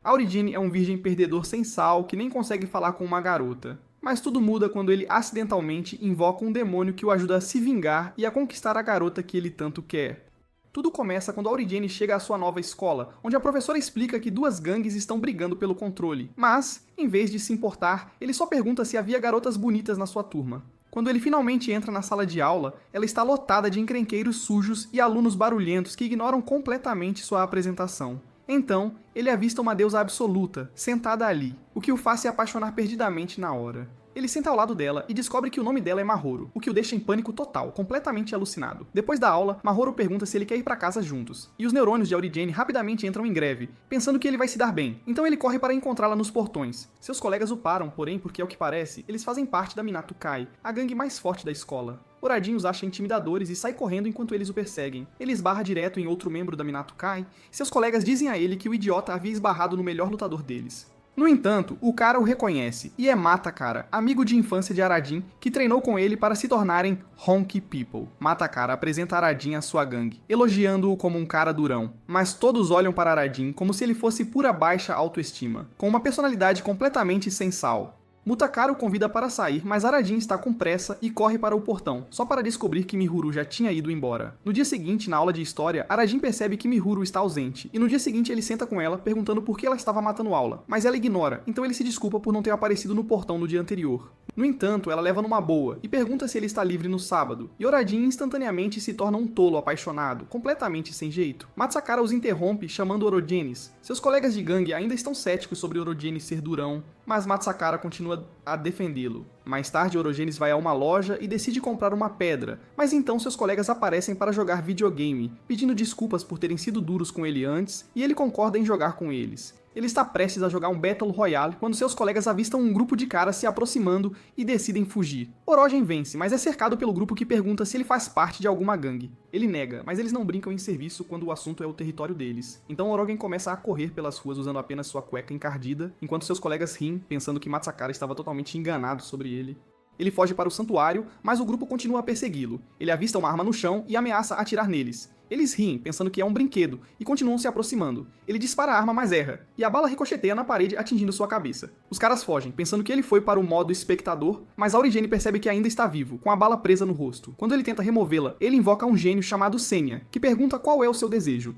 Aurigene é um virgem perdedor sem sal que nem consegue falar com uma garota. Mas tudo muda quando ele acidentalmente invoca um demônio que o ajuda a se vingar e a conquistar a garota que ele tanto quer. Tudo começa quando Aurigene chega à sua nova escola, onde a professora explica que duas gangues estão brigando pelo controle. Mas, em vez de se importar, ele só pergunta se havia garotas bonitas na sua turma. Quando ele finalmente entra na sala de aula, ela está lotada de encrenqueiros sujos e alunos barulhentos que ignoram completamente sua apresentação. Então, ele avista uma deusa absoluta, sentada ali, o que o faz se apaixonar perdidamente na hora. Ele senta ao lado dela e descobre que o nome dela é Mahoro, o que o deixa em pânico total, completamente alucinado. Depois da aula, Mahoro pergunta se ele quer ir pra casa juntos, e os neurônios de Aurigene rapidamente entram em greve, pensando que ele vai se dar bem. Então ele corre para encontrá-la nos portões. Seus colegas o param, porém, porque ao que parece, eles fazem parte da Minato Kai, a gangue mais forte da escola. Horadinho os acha intimidadores e sai correndo enquanto eles o perseguem. Ele esbarra direto em outro membro da Minato Kai, e seus colegas dizem a ele que o idiota havia esbarrado no melhor lutador deles. No entanto, o cara o reconhece, e é Mata-Cara, amigo de infância de Arajin, que treinou com ele para se tornarem Honky People. Mata-Cara apresenta Arajin à sua gangue, elogiando-o como um cara durão. Mas todos olham para Arajin como se ele fosse pura baixa autoestima, com uma personalidade completamente sem sal. Mutakara o convida para sair, mas Arajin está com pressa e corre para o portão, só para descobrir que Mihuru já tinha ido embora. No dia seguinte, na aula de história, Arajin percebe que Mihuru está ausente, e no dia seguinte ele senta com ela, perguntando por que ela estava matando aula, mas ela ignora, então ele se desculpa por não ter aparecido no portão no dia anterior. No entanto, ela leva numa boa, e pergunta se ele está livre no sábado, e Horadin instantaneamente se torna um tolo apaixonado, completamente sem jeito. Matsakara os interrompe, chamando Orogenes. Seus colegas de gangue ainda estão céticos sobre Orogenes ser durão, mas Matsakara continua a defendê-lo. Mais tarde, Orogenes vai a uma loja e decide comprar uma pedra, mas então seus colegas aparecem para jogar videogame, pedindo desculpas por terem sido duros com ele antes, e ele concorda em jogar com eles. Ele está prestes a jogar um Battle Royale quando seus colegas avistam um grupo de caras se aproximando e decidem fugir. Orogen vence, mas é cercado pelo grupo que pergunta se ele faz parte de alguma gangue. Ele nega, mas eles não brincam em serviço quando o assunto é o território deles. Então Orogen começa a correr pelas ruas usando apenas sua cueca encardida, enquanto seus colegas riem, pensando que Matsakara estava totalmente enganado sobre ele. Ele foge para o santuário, mas o grupo continua a persegui-lo. Ele avista uma arma no chão e ameaça atirar neles. Eles riem, pensando que é um brinquedo, e continuam se aproximando. Ele dispara a arma, mas erra, e a bala ricocheteia na parede, atingindo sua cabeça. Os caras fogem, pensando que ele foi para o modo espectador, mas Aurigene percebe que ainda está vivo, com a bala presa no rosto. Quando ele tenta removê-la, ele invoca um gênio chamado Senya, que pergunta qual é o seu desejo.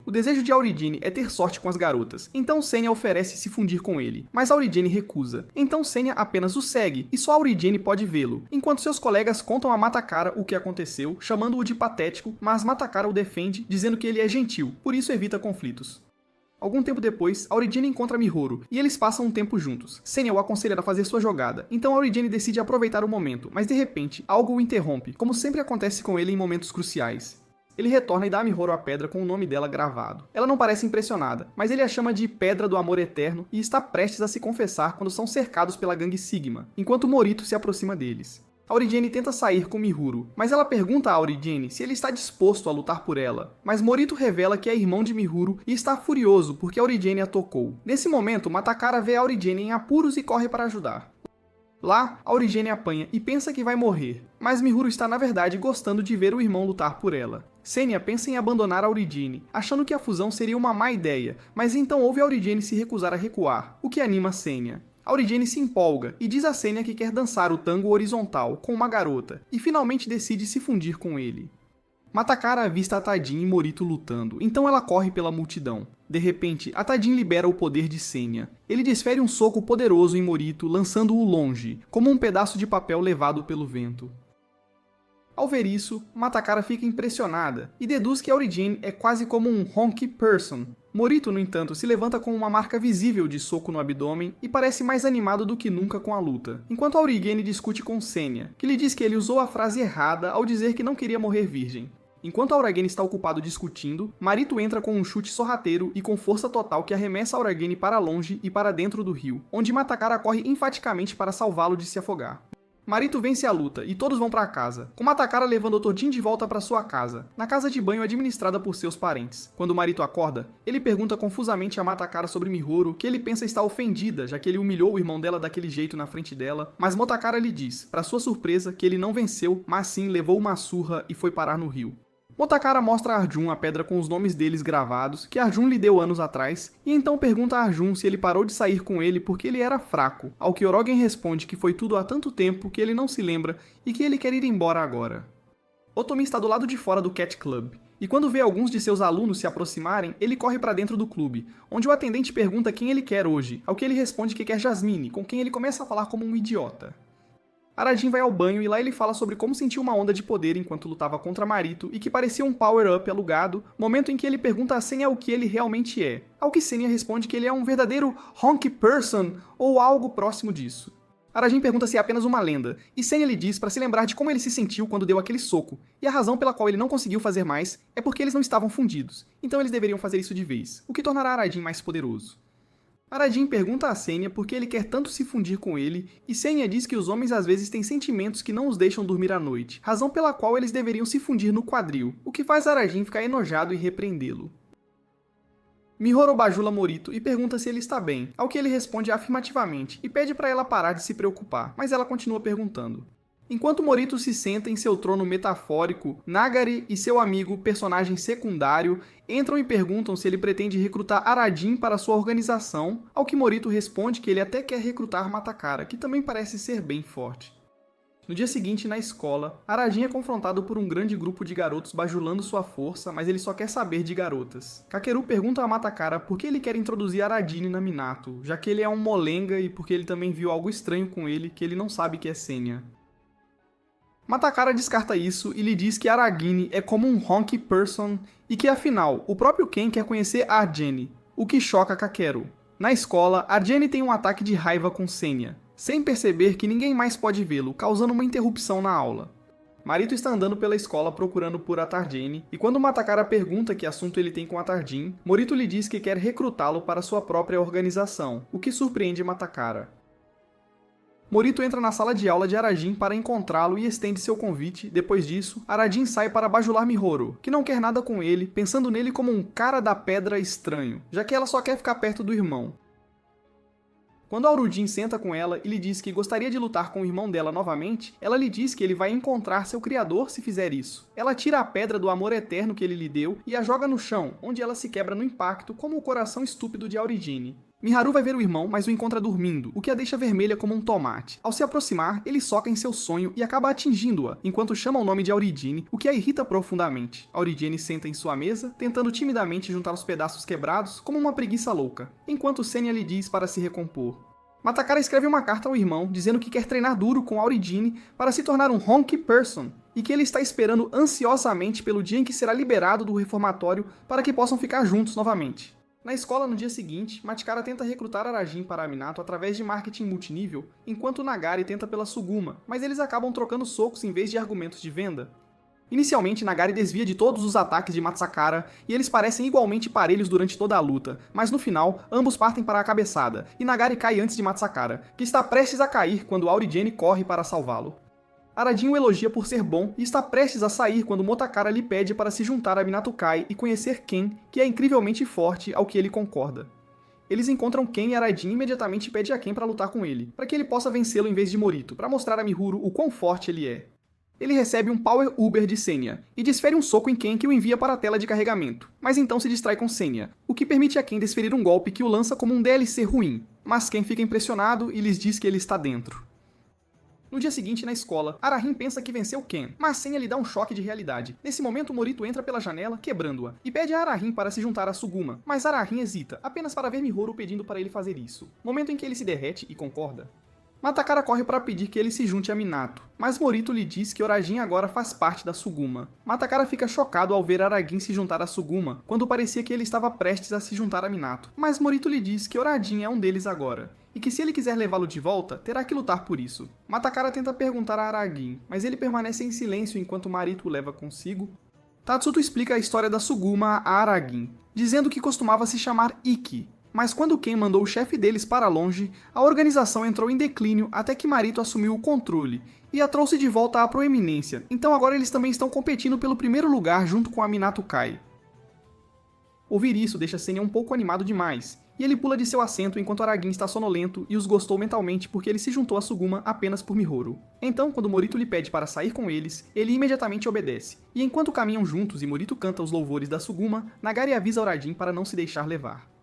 O desejo de Aurigene é ter sorte com as garotas, então Senya oferece se fundir com ele, mas Aurigene recusa. Então Senya apenas o segue, e só Aurigene pode vê-lo, enquanto seus colegas contam a Matakara o que aconteceu, chamando-o de patético, mas Matakara o defende, dizendo que ele é gentil, por isso evita conflitos. Algum tempo depois, Aurigene encontra Mihoro, e eles passam um tempo juntos. Senya o aconselha a fazer sua jogada, então Aurigene decide aproveitar o momento, mas de repente, algo o interrompe, como sempre acontece com ele em momentos cruciais. Ele retorna e dá a Mihoro a pedra com o nome dela gravado. Ela não parece impressionada, mas ele a chama de Pedra do Amor Eterno e está prestes a se confessar quando são cercados pela gangue Sigma, enquanto Morito se aproxima deles. Aurigene tenta sair com Mihuro, mas ela pergunta a Aurigene se ele está disposto a lutar por ela. Mas Morito revela que é irmão de Mihuro e está furioso porque Aurigene a tocou. Nesse momento, Matakara vê Aurigene em apuros e corre para ajudar. Lá, Aurigene apanha e pensa que vai morrer, mas Mihuro está na verdade gostando de ver o irmão lutar por ela. Senya pensa em abandonar Aurigene, achando que a fusão seria uma má ideia, mas então ouve Aurigene se recusar a recuar, o que anima Senya. Aurigene se empolga e diz a Senya que quer dançar o tango horizontal com uma garota, e finalmente decide se fundir com ele. Matakara avista a Tadin e Morito lutando, então ela corre pela multidão. De repente, a Tadin libera o poder de Senya. Ele desfere um soco poderoso em Morito, lançando-o longe, como um pedaço de papel levado pelo vento. Ao ver isso, Matakara fica impressionada e deduz que Aurigene é quase como um honky person. Morito, no entanto, se levanta com uma marca visível de soco no abdômen e parece mais animado do que nunca com a luta, enquanto Aurigene discute com Senya, que lhe diz que ele usou a frase errada ao dizer que não queria morrer virgem. Enquanto Aurigene está ocupado discutindo, Marito entra com um chute sorrateiro e com força total que arremessa Aurigene para longe e para dentro do rio, onde Matakara corre enfaticamente para salvá-lo de se afogar. Marito vence a luta e todos vão para casa, com Matakara levando o Todin de volta para sua casa, na casa de banho administrada por seus parentes. Quando Marito acorda, ele pergunta confusamente a Matakara sobre Mihoro, que ele pensa estar ofendida, já que ele humilhou o irmão dela daquele jeito na frente dela, mas Matakara lhe diz, para sua surpresa, que ele não venceu, mas sim levou uma surra e foi parar no rio. Motakara mostra a Arjun a pedra com os nomes deles gravados, que Arjun lhe deu anos atrás, e então pergunta a Arjun se ele parou de sair com ele porque ele era fraco, ao que Orogen responde que foi tudo há tanto tempo que ele não se lembra e que ele quer ir embora agora. Otomi está do lado de fora do Cat Club, e quando vê alguns de seus alunos se aproximarem, ele corre para dentro do clube, onde o atendente pergunta quem ele quer hoje, ao que ele responde que quer Jasmine, com quem ele começa a falar como um idiota. Arajin vai ao banho e lá ele fala sobre como sentiu uma onda de poder enquanto lutava contra Marito e que parecia um power-up alugado, momento em que ele pergunta a Senya o que ele realmente é, ao que Senya responde que ele é um verdadeiro honky person ou algo próximo disso. Arajin pergunta se é apenas uma lenda, e Senya lhe diz para se lembrar de como ele se sentiu quando deu aquele soco, e a razão pela qual ele não conseguiu fazer mais é porque eles não estavam fundidos, então eles deveriam fazer isso de vez, o que tornará Arajin mais poderoso. Arajin pergunta a Senya por que ele quer tanto se fundir com ele, e Senya diz que os homens às vezes têm sentimentos que não os deixam dormir à noite, razão pela qual eles deveriam se fundir no quadril, o que faz Arajin ficar enojado e repreendê-lo. Mihoro bajula Morito e pergunta se ele está bem, ao que ele responde afirmativamente e pede para ela parar de se preocupar, mas ela continua perguntando. Enquanto Morito se senta em seu trono metafórico, Nagari e seu amigo, personagem secundário, entram e perguntam se ele pretende recrutar Arajin para sua organização, ao que Morito responde que ele até quer recrutar Matakara, que também parece ser bem forte. No dia seguinte, na escola, Arajin é confrontado por um grande grupo de garotos bajulando sua força, mas ele só quer saber de garotas. Kakeru pergunta a Matakara por que ele quer introduzir Arajin na Minato, já que ele é um molenga e porque ele também viu algo estranho com ele que ele não sabe que é Senya. Matakara descarta isso e lhe diz que Aragini é como um honky person e que, afinal, o próprio Ken quer conhecer Arjane, o que choca Kakeru. Na escola, Arjane tem um ataque de raiva com Senya, sem perceber que ninguém mais pode vê-lo, causando uma interrupção na aula. Marito está andando pela escola procurando por Atarjane, e quando Matakara pergunta que assunto ele tem com Atarjin, Morito lhe diz que quer recrutá-lo para sua própria organização, o que surpreende Matakara. Morito entra na sala de aula de Arajin para encontrá-lo e estende seu convite. Depois disso, Arajin sai para bajular Mihoro, que não quer nada com ele, pensando nele como um cara da pedra estranho, já que ela só quer ficar perto do irmão. Quando Aurudin senta com ela e lhe diz que gostaria de lutar com o irmão dela novamente, ela lhe diz que ele vai encontrar seu criador se fizer isso. Ela tira a pedra do amor eterno que ele lhe deu e a joga no chão, onde ela se quebra no impacto como o coração estúpido de Aurudin. Miharu vai ver o irmão, mas o encontra dormindo, o que a deixa vermelha como um tomate. Ao se aproximar, ele soca em seu sonho e acaba atingindo-a, enquanto chama o nome de Aurigine, o que a irrita profundamente. Aurigine senta em sua mesa, tentando timidamente juntar os pedaços quebrados, como uma preguiça louca, enquanto Senya lhe diz para se recompor. Matakara escreve uma carta ao irmão, dizendo que quer treinar duro com Aurigine para se tornar um honky person, e que ele está esperando ansiosamente pelo dia em que será liberado do reformatório para que possam ficar juntos novamente. Na escola, no dia seguinte, Matakara tenta recrutar Arajin para a Minato através de marketing multinível, enquanto Nagari tenta pela Suguma, mas eles acabam trocando socos em vez de argumentos de venda. Inicialmente, Nagari desvia de todos os ataques de Matsakara, e eles parecem igualmente parelhos durante toda a luta, mas no final, ambos partem para a cabeçada, e Nagari cai antes de Matsakara, que está prestes a cair quando Aurigine corre para salvá-lo. Arajin o elogia por ser bom e está prestes a sair quando Motakara lhe pede para se juntar a Minato Kai e conhecer Ken, que é incrivelmente forte, ao que ele concorda. Eles encontram Ken e Arajin imediatamente pede a Ken para lutar com ele, para que ele possa vencê-lo em vez de Morito, para mostrar a Mihuro o quão forte ele é. Ele recebe um Power Uber de Senya, e desfere um soco em Ken que o envia para a tela de carregamento, mas então se distrai com Senya, o que permite a Ken desferir um golpe que o lança como um DLC ruim, mas Ken fica impressionado e lhes diz que ele está dentro. No dia seguinte, na escola, Arajin pensa que venceu Ken, mas Senya lhe dá um choque de realidade. Nesse momento, Morito entra pela janela, quebrando-a, e pede a Arajin para se juntar a Suguma, mas Arajin hesita, apenas para ver Mihoro pedindo para ele fazer isso. Momento em que ele se derrete e concorda. Matakara corre para pedir que ele se junte a Minato, mas Morito lhe diz que Arajin agora faz parte da Suguma. Matakara fica chocado ao ver Arajin se juntar a Suguma, quando parecia que ele estava prestes a se juntar a Minato, mas Morito lhe diz que Arajin é um deles agora, e que se ele quiser levá-lo de volta, terá que lutar por isso. Matakara tenta perguntar a Arajin, mas ele permanece em silêncio enquanto Marito o leva consigo. Tatsuto explica a história da Suguma a Arajin, dizendo que costumava se chamar Ikki, mas quando Ken mandou o chefe deles para longe, a organização entrou em declínio até que Marito assumiu o controle e a trouxe de volta à proeminência, então agora eles também estão competindo pelo primeiro lugar junto com a Minato Kai. Ouvir isso deixa Senya um pouco animado demais, e ele pula de seu assento enquanto Aragin está sonolento e os gostou mentalmente porque ele se juntou a Suguma apenas por Mihoru. Então, quando Morito lhe pede para sair com eles, ele imediatamente obedece, e enquanto caminham juntos e Morito canta os louvores da Suguma, Nagari avisa Orajin para não se deixar levar.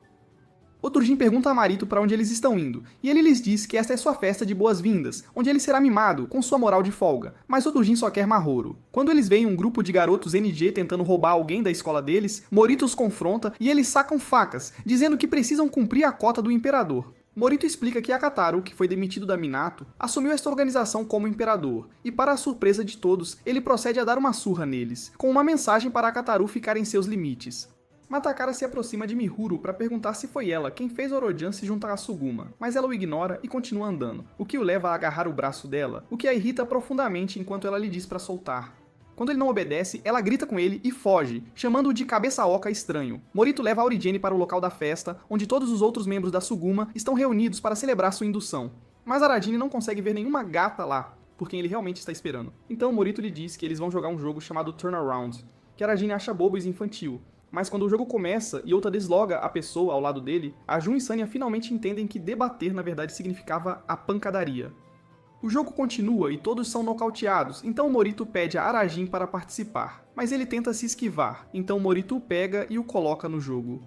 Oturjin pergunta a Marito para onde eles estão indo, e ele lhes diz que esta é sua festa de boas-vindas, onde ele será mimado, com sua moral de folga, mas Oturjin só quer Mahoru. Quando eles veem um grupo de garotos NG tentando roubar alguém da escola deles, Morito os confronta e eles sacam facas, dizendo que precisam cumprir a cota do imperador. Morito explica que Akataru, que foi demitido da Minato, assumiu esta organização como imperador, e para a surpresa de todos, ele procede a dar uma surra neles, com uma mensagem para Akataru ficar em seus limites. Matakara se aproxima de Mihuru para perguntar se foi ela quem fez Orojan se juntar a Suguma, mas ela o ignora e continua andando, o que o leva a agarrar o braço dela, o que a irrita profundamente enquanto ela lhe diz para soltar. Quando ele não obedece, ela grita com ele e foge, chamando-o de cabeça-oca estranho. Morito leva Aurigene para o local da festa, onde todos os outros membros da Suguma estão reunidos para celebrar sua indução. Mas Aragine não consegue ver nenhuma gata lá, por quem ele realmente está esperando. Então Morito lhe diz que eles vão jogar um jogo chamado Turnaround, que Aragine acha bobo e infantil. Mas quando o jogo começa e Ota desloga a pessoa ao lado dele, a Jun e Sanya finalmente entendem que debater na verdade significava a pancadaria. O jogo continua e todos são nocauteados, então Morito pede a Aragin para participar, mas ele tenta se esquivar, então Morito o pega e o coloca no jogo.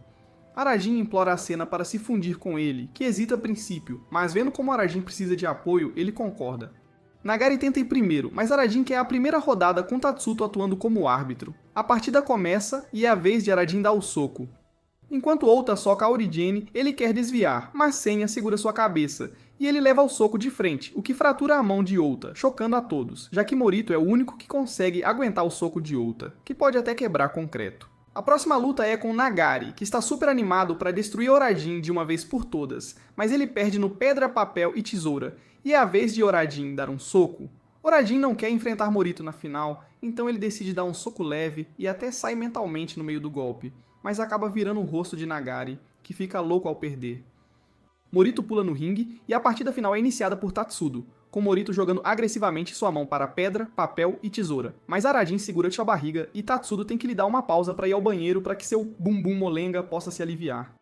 Aragin implora a Sena para se fundir com ele, que hesita a princípio, mas vendo como Aragin precisa de apoio, ele concorda. Nagari tenta ir primeiro, mas Aragin quer a primeira rodada com Tatsuto atuando como árbitro. A partida começa e é a vez de Aragin dar o soco. Enquanto Ota soca Aurigene, ele quer desviar, mas Senya segura sua cabeça, e ele leva o soco de frente, o que fratura a mão de Ota, chocando a todos, já que Morito é o único que consegue aguentar o soco de Ota, que pode até quebrar concreto. A próxima luta é com Nagari, que está super animado para destruir Orajin de uma vez por todas, mas ele perde no pedra, papel e tesoura, e é a vez de Orajin dar um soco. Orajin não quer enfrentar Morito na final, então ele decide dar um soco leve e até sai mentalmente no meio do golpe, mas acaba virando o rosto de Nagari, que fica louco ao perder. Morito pula no ringue e a partida final é iniciada por Tatsudo, com Morito jogando agressivamente sua mão para pedra, papel e tesoura. Mas Arajin segura sua barriga e Tatsudo tem que lhe dar uma pausa para ir ao banheiro para que seu bumbum molenga possa se aliviar.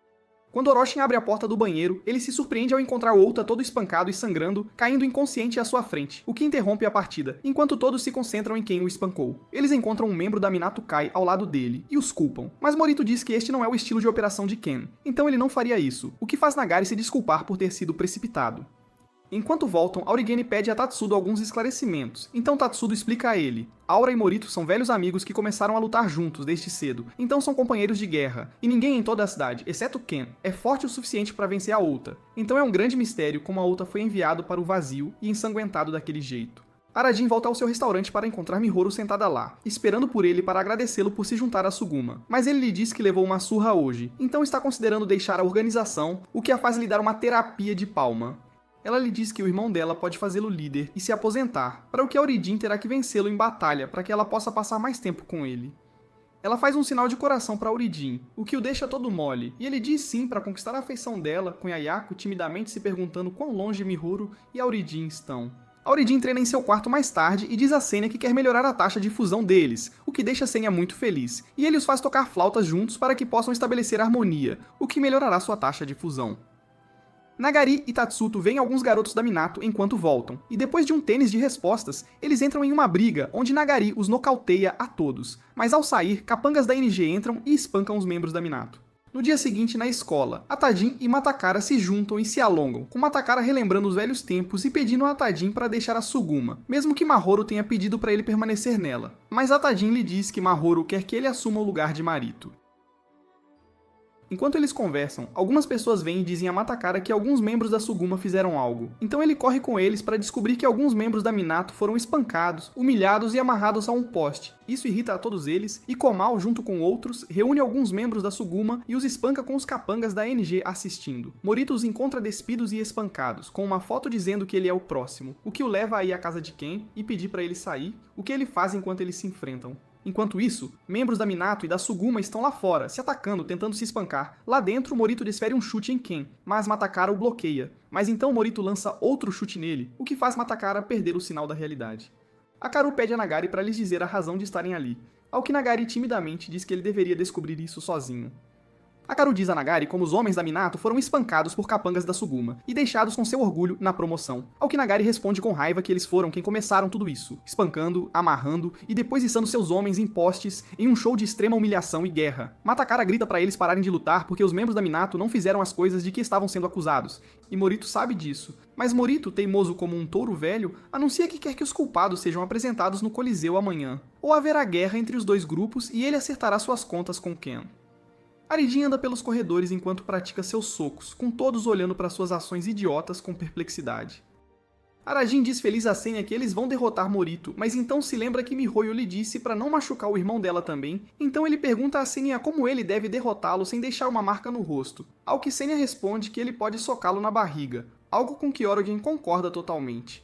Quando Oroshin abre a porta do banheiro, ele se surpreende ao encontrar Ota todo espancado e sangrando, caindo inconsciente à sua frente, o que interrompe a partida, enquanto todos se concentram em quem o espancou. Eles encontram um membro da Minato Kai ao lado dele, e os culpam, mas Morito diz que este não é o estilo de operação de Ken, então ele não faria isso, o que faz Nagari se desculpar por ter sido precipitado. Enquanto voltam, Aurigene pede a Tatsudo alguns esclarecimentos, então Tatsudo explica a ele. Aura e Morito são velhos amigos que começaram a lutar juntos desde cedo, então são companheiros de guerra, e ninguém em toda a cidade, exceto Ken, é forte o suficiente para vencer a Ota. Então é um grande mistério como a Ota foi enviado para o vazio e ensanguentado daquele jeito. Arajin volta ao seu restaurante para encontrar Mihoru sentada lá, esperando por ele para agradecê-lo por se juntar a Suguma. Mas ele lhe diz que levou uma surra hoje, então está considerando deixar a organização, o que a faz lhe dar uma terapia de palma. Ela lhe diz que o irmão dela pode fazê-lo líder e se aposentar, para o que Aurigene terá que vencê-lo em batalha para que ela possa passar mais tempo com ele. Ela faz um sinal de coração para Aurigene, o que o deixa todo mole, e ele diz sim para conquistar a afeição dela, com Yayako timidamente se perguntando quão longe Mihoru e Aurigene estão. Aurigene treina em seu quarto mais tarde e diz a Senya que quer melhorar a taxa de fusão deles, o que deixa Senya muito feliz, e ele os faz tocar flautas juntos para que possam estabelecer harmonia, o que melhorará sua taxa de fusão. Nagari e Tatsuto veem alguns garotos da Minato enquanto voltam, e depois de um tênis de respostas, eles entram em uma briga onde Nagari os nocauteia a todos, mas ao sair, capangas da NG entram e espancam os membros da Minato. No dia seguinte, na escola, Atadin e Matakara se juntam e se alongam, com Matakara relembrando os velhos tempos e pedindo a Atadin para deixar a Suguma, mesmo que Mahoru tenha pedido para ele permanecer nela. Mas Atadin lhe diz que Mahoru quer que ele assuma o lugar de Marito. Enquanto eles conversam, algumas pessoas vêm e dizem a Matakara que alguns membros da Suguma fizeram algo. Então ele corre com eles para descobrir que alguns membros da Minato foram espancados, humilhados e amarrados a um poste. Isso irrita a todos eles, e Komao, junto com outros, reúne alguns membros da Suguma e os espanca com os capangas da NG assistindo. Morito os encontra despidos e espancados, com uma foto dizendo que ele é o próximo, o que o leva a ir à casa de Ken e pedir para ele sair, o que ele faz enquanto eles se enfrentam. Enquanto isso, membros da Minato e da Suguma estão lá fora, se atacando, tentando se espancar. Lá dentro, Morito desfere um chute em Ken, mas Matakara o bloqueia. Mas então Morito lança outro chute nele, o que faz Matakara perder o sinal da realidade. Akaru pede a Nagari para lhes dizer a razão de estarem ali, ao que Nagari timidamente diz que ele deveria descobrir isso sozinho. Hakaru diz a Nagari como os homens da Minato foram espancados por capangas da Suguma e deixados com seu orgulho na promoção. Ao que Nagari responde com raiva que eles foram quem começaram tudo isso, espancando, amarrando e depois içando seus homens em postes em um show de extrema humilhação e guerra. Matakara grita para eles pararem de lutar porque os membros da Minato não fizeram as coisas de que estavam sendo acusados, e Morito sabe disso. Mas Morito, teimoso como um touro velho, anuncia que quer que os culpados sejam apresentados no Coliseu amanhã. Ou haverá guerra entre os dois grupos e ele acertará suas contas com Ken. Aridin anda pelos corredores enquanto pratica seus socos, com todos olhando para suas ações idiotas com perplexidade. Arajin diz feliz a Senya que eles vão derrotar Morito, mas então se lembra que Mihoyo lhe disse para não machucar o irmão dela também, então ele pergunta a Senya como ele deve derrotá-lo sem deixar uma marca no rosto, ao que Senya responde que ele pode socá-lo na barriga, algo com que Orogen concorda totalmente.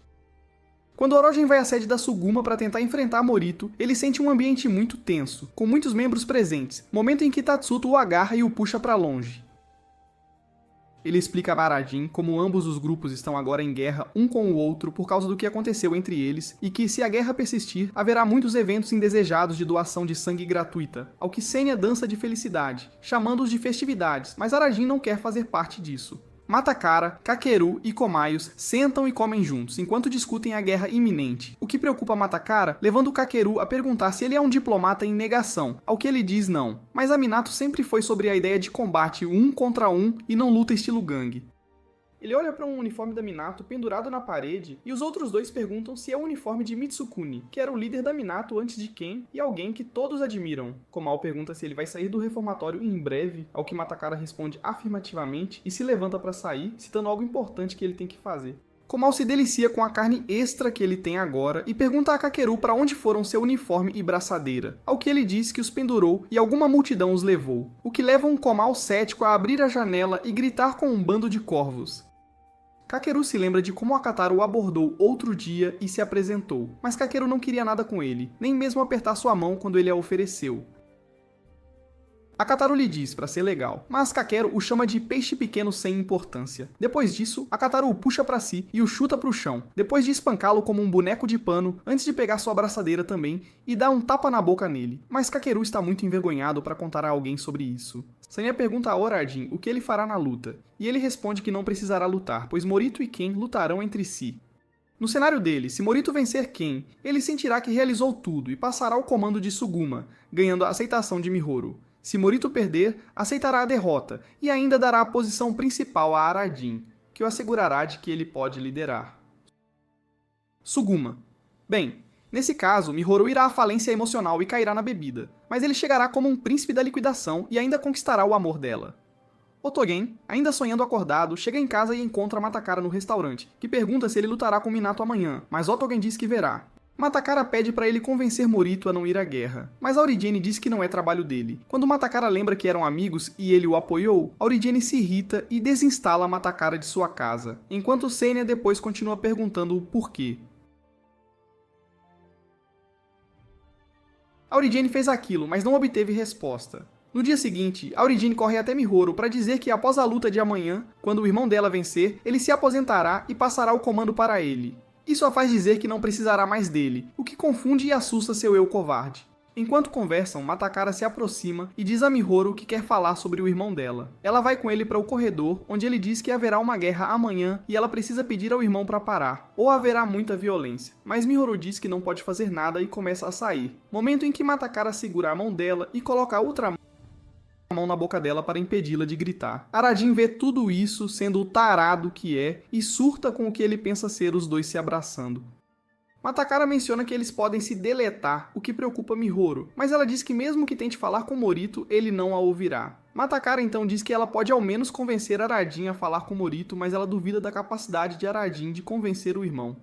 Quando Orogen vai à sede da Suguma para tentar enfrentar Morito, ele sente um ambiente muito tenso, com muitos membros presentes, momento em que Tatsuto o agarra e o puxa para longe. Ele explica a Arajin como ambos os grupos estão agora em guerra um com o outro por causa do que aconteceu entre eles e que, se a guerra persistir, haverá muitos eventos indesejados de doação de sangue gratuita, ao que Senya dança de felicidade, chamando-os de festividades, mas Arajin não quer fazer parte disso. Matakara, Kakeru e Komayos sentam e comem juntos, enquanto discutem a guerra iminente, o que preocupa Matakara, levando Kakeru a perguntar se ele é um diplomata em negação, ao que ele diz não. Mas a Minato sempre foi sobre a ideia de combate um contra um e não luta estilo gangue. Ele olha para um uniforme da Minato pendurado na parede e os outros dois perguntam se é o uniforme de Mitsukuni, que era o líder da Minato antes de Ken e alguém que todos admiram. Komal pergunta se ele vai sair do reformatório em breve, ao que Matakara responde afirmativamente e se levanta para sair, citando algo importante que ele tem que fazer. Komal se delicia com a carne extra que ele tem agora e pergunta a Kakeru para onde foram seu uniforme e braçadeira, ao que ele diz que os pendurou e alguma multidão os levou, o que leva um Komal cético a abrir a janela e gritar com um bando de corvos. Kakeru se lembra de como Akataro o abordou outro dia e se apresentou, mas Kakeru não queria nada com ele, nem mesmo apertar sua mão quando ele a ofereceu. Akataro lhe diz para ser legal, mas Kakeru o chama de peixe pequeno sem importância. Depois disso, Akataro o puxa para si e o chuta para o chão, depois de espancá-lo como um boneco de pano, antes de pegar sua abraçadeira também e dar um tapa na boca nele. Mas Kakeru está muito envergonhado para contar a alguém sobre isso. Senya pergunta a Orajin o que ele fará na luta, e ele responde que não precisará lutar, pois Morito e Ken lutarão entre si. No cenário dele, se Morito vencer Ken, ele sentirá que realizou tudo e passará o comando de Suguma, ganhando a aceitação de Mihoru. Se Morito perder, aceitará a derrota e ainda dará a posição principal a Arajin, que o assegurará de que ele pode liderar. Suguma. Bem, nesse caso, Mihoru irá à falência emocional e cairá na bebida, mas ele chegará como um príncipe da liquidação e ainda conquistará o amor dela. Otogen, ainda sonhando acordado, chega em casa e encontra Matakara no restaurante, que pergunta se ele lutará com Minato amanhã, mas Otogen diz que verá. Matakara pede para ele convencer Morito a não ir à guerra, mas Aurigene diz que não é trabalho dele. Quando Matakara lembra que eram amigos e ele o apoiou, Aurigene se irrita e desinstala Matakara de sua casa, enquanto Senya depois continua perguntando o porquê. Aurigene fez aquilo, mas não obteve resposta. No dia seguinte, Aurigene corre até Mihoru para dizer que após a luta de amanhã, quando o irmão dela vencer, ele se aposentará e passará o comando para ele. Isso a faz dizer que não precisará mais dele, o que confunde e assusta seu eu covarde. Enquanto conversam, Matakara se aproxima e diz a Mihoru que quer falar sobre o irmão dela. Ela vai com ele para o corredor, onde ele diz que haverá uma guerra amanhã e ela precisa pedir ao irmão para parar, ou haverá muita violência. Mas Mihoru diz que não pode fazer nada e começa a sair. Momento em que Matakara segura a mão dela e coloca a outra mão na boca dela para impedi-la de gritar. Arajin vê tudo isso, sendo o tarado que é, e surta com o que ele pensa ser os dois se abraçando. Matakara menciona que eles podem se deletar, o que preocupa Mihoru, mas ela diz que mesmo que tente falar com Morito, ele não a ouvirá. Matakara então diz que ela pode ao menos convencer Arajin a falar com Morito, mas ela duvida da capacidade de Arajin de convencer o irmão.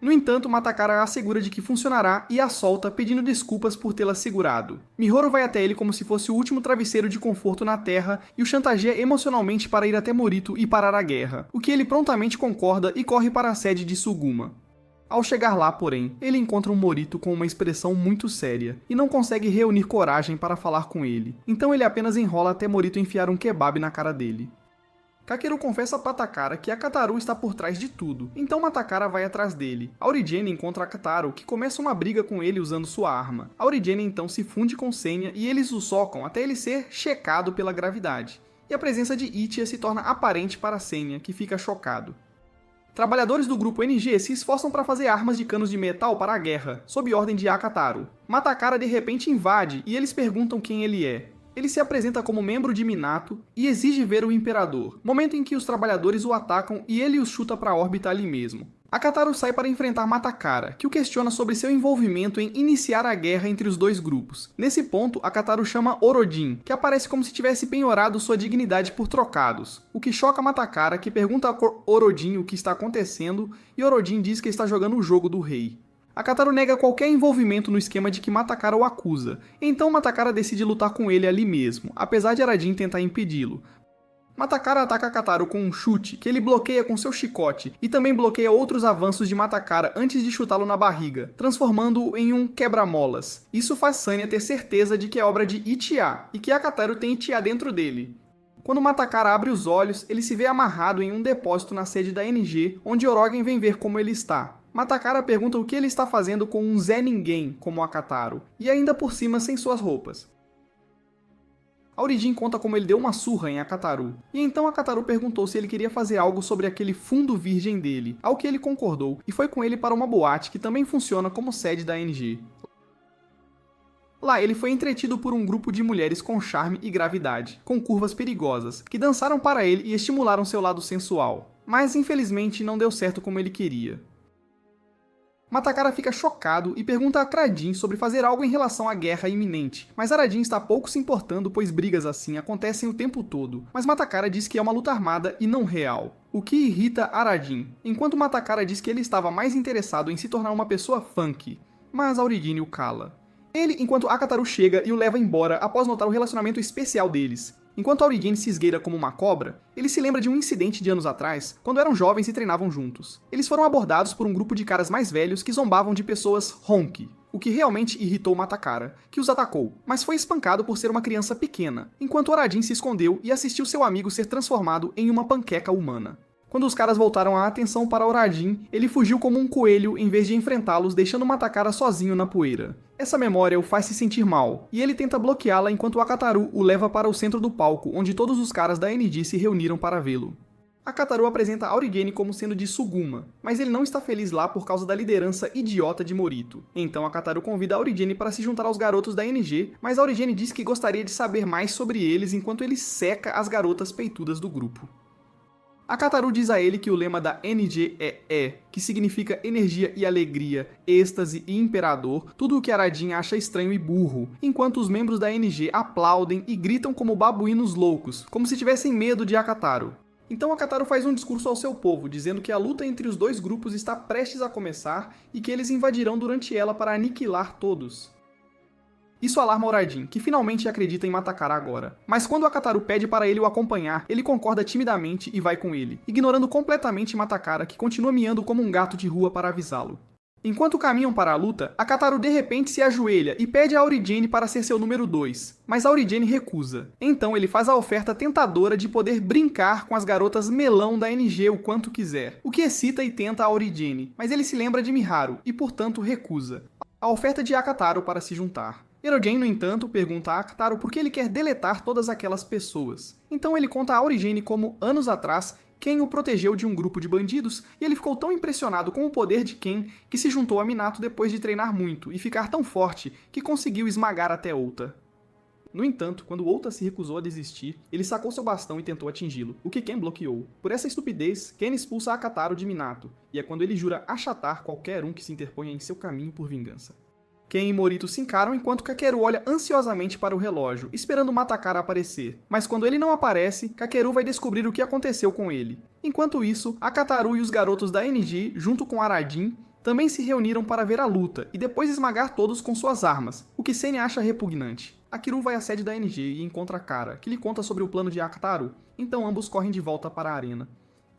No entanto, Matakara a assegura de que funcionará e a solta, pedindo desculpas por tê-la segurado. Mihoru vai até ele como se fosse o último travesseiro de conforto na Terra e o chantageia emocionalmente para ir até Morito e parar a guerra, o que ele prontamente concorda e corre para a sede de Suguma. Ao chegar lá, porém, ele encontra um Morito com uma expressão muito séria e não consegue reunir coragem para falar com ele, então ele apenas enrola até Morito enfiar um kebab na cara dele. Kakeru confessa pra Takara que Akataru está por trás de tudo, então Matakara vai atrás dele. Aurigene encontra Akataru, que começa uma briga com ele usando sua arma. Aurigene então se funde com Senya e eles o socam até ele ser checado pela gravidade. E a presença de Ichiya se torna aparente para Senya, que fica chocado. Trabalhadores do grupo NG se esforçam para fazer armas de canos de metal para a guerra, sob ordem de Akataru. Matakara de repente invade e eles perguntam quem ele é. Ele se apresenta como membro de Minato e exige ver o Imperador, momento em que os trabalhadores o atacam e ele os chuta para a órbita ali mesmo. Akataru sai para enfrentar Matakara, que o questiona sobre seu envolvimento em iniciar a guerra entre os dois grupos. Nesse ponto, Akataru chama Orodin, que aparece como se tivesse penhorado sua dignidade por trocados, o que choca Matakara, que pergunta a Orodin o que está acontecendo, e Orodin diz que está jogando o jogo do rei. Akataru nega qualquer envolvimento no esquema de que Matakara o acusa, então Matakara decide lutar com ele ali mesmo, apesar de Arajin tentar impedi-lo. Matakara ataca Akataru com um chute, que ele bloqueia com seu chicote, e também bloqueia outros avanços de Matakara antes de chutá-lo na barriga, transformando-o em um quebra-molas. Isso faz Sanya ter certeza de que é obra de Ichiya, e que Akataru tem Ichiya dentro dele. Quando Matakara abre os olhos, ele se vê amarrado em um depósito na sede da NG, onde Orogen vem ver como ele está. Matakara pergunta o que ele está fazendo com um Zé Ninguém, como Akataru, e ainda por cima sem suas roupas. Aurigin conta como ele deu uma surra em Akataru, e então Akataru perguntou se ele queria fazer algo sobre aquele fundo virgem dele, ao que ele concordou, e foi com ele para uma boate que também funciona como sede da NG. Lá ele foi entretido por um grupo de mulheres com charme e gravidade, com curvas perigosas, que dançaram para ele e estimularam seu lado sensual. Mas infelizmente não deu certo como ele queria. Matakara fica chocado e pergunta a Arajin sobre fazer algo em relação à guerra iminente, mas Arajin está pouco se importando pois brigas assim acontecem o tempo todo, mas Matakara diz que é uma luta armada e não real, o que irrita Arajin, enquanto Matakara diz que ele estava mais interessado em se tornar uma pessoa funk, mas Aurigine o cala. Ele, enquanto Akataru chega e o leva embora após notar o relacionamento especial deles. Enquanto Aurigine se esgueira como uma cobra, ele se lembra de um incidente de anos atrás, quando eram jovens e treinavam juntos. Eles foram abordados por um grupo de caras mais velhos que zombavam de pessoas honky, o que realmente irritou Matakara, que os atacou, mas foi espancado por ser uma criança pequena, enquanto Arajin se escondeu e assistiu seu amigo ser transformado em uma panqueca humana. Quando os caras voltaram a atenção para Arajin, ele fugiu como um coelho em vez de enfrentá-los, deixando Matakara sozinho na poeira. Essa memória o faz se sentir mal, e ele tenta bloqueá-la enquanto Akataru o leva para o centro do palco, onde todos os caras da NG se reuniram para vê-lo. Akataru apresenta Aurigene como sendo de Suguma, mas ele não está feliz lá por causa da liderança idiota de Morito. Então Akataru convida Aurigene para se juntar aos garotos da NG, mas Aurigene diz que gostaria de saber mais sobre eles enquanto ele seca as garotas peitudas do grupo. Akataru diz a ele que o lema da NG é que significa energia e alegria, êxtase e imperador, tudo o que Arajin acha estranho e burro, enquanto os membros da NG aplaudem e gritam como babuínos loucos, como se tivessem medo de Akataru. Então Akataru faz um discurso ao seu povo, dizendo que a luta entre os dois grupos está prestes a começar e que eles invadirão durante ela para aniquilar todos. Isso alarma Aurajin, que finalmente acredita em Matakara agora. Mas quando Akataru pede para ele o acompanhar, ele concorda timidamente e vai com ele, ignorando completamente Matakara, que continua miando como um gato de rua para avisá-lo. Enquanto caminham para a luta, Akataru de repente se ajoelha e pede a Aurigene para ser seu número 2, mas Aurigene recusa. Então ele faz a oferta tentadora de poder brincar com as garotas melão da NG o quanto quiser, o que excita e tenta a Aurigene, mas ele se lembra de Miharu e portanto recusa a oferta de Akataru para se juntar. Erogen, no entanto, pergunta a Akataru por que ele quer deletar todas aquelas pessoas. Então ele conta a Aurigene como, anos atrás, Ken o protegeu de um grupo de bandidos, e ele ficou tão impressionado com o poder de Ken que se juntou a Minato depois de treinar muito e ficar tão forte que conseguiu esmagar até Outa. No entanto, quando Outa se recusou a desistir, ele sacou seu bastão e tentou atingi-lo, o que Ken bloqueou. Por essa estupidez, Ken expulsa Akataru de Minato, e é quando ele jura achatar qualquer um que se interponha em seu caminho por vingança. Ken e Morito se encaram enquanto Kakeru olha ansiosamente para o relógio, esperando Matakara aparecer. Mas quando ele não aparece, Kakeru vai descobrir o que aconteceu com ele. Enquanto isso, Akataru e os garotos da NG, junto com Arajin, também se reuniram para ver a luta e depois esmagar todos com suas armas, o que Senya acha repugnante. Akiru vai à sede da NG e encontra Kara, que lhe conta sobre o plano de Akataru, então ambos correm de volta para a arena.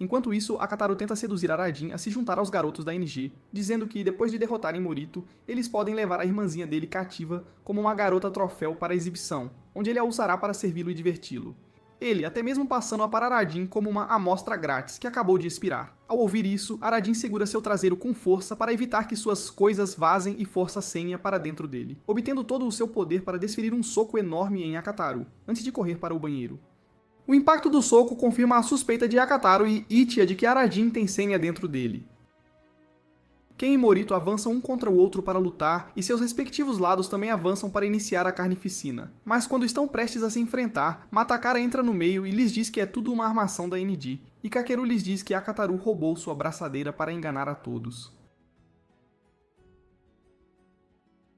Enquanto isso, Akataru tenta seduzir Arajin a se juntar aos garotos da NG, dizendo que, depois de derrotarem Morito, eles podem levar a irmãzinha dele cativa como uma garota troféu para a exibição, onde ele a usará para servi-lo e diverti-lo. ele até mesmo passando-a para Arajin como uma amostra grátis que acabou de expirar. Ao ouvir isso, Arajin segura seu traseiro com força para evitar que suas coisas vazem e força Senya para dentro dele, obtendo todo o seu poder para desferir um soco enorme em Akataru, antes de correr para o banheiro. O impacto do soco confirma a suspeita de Akataru e Ichiya de que Arajin tem Senya dentro dele. Ken e Morito avançam um contra o outro para lutar, e seus respectivos lados também avançam para iniciar a carnificina. Mas quando estão prestes a se enfrentar, Matakara entra no meio e lhes diz que é tudo uma armação da ND, e Kakeru lhes diz que Akataru roubou sua braçadeira para enganar a todos.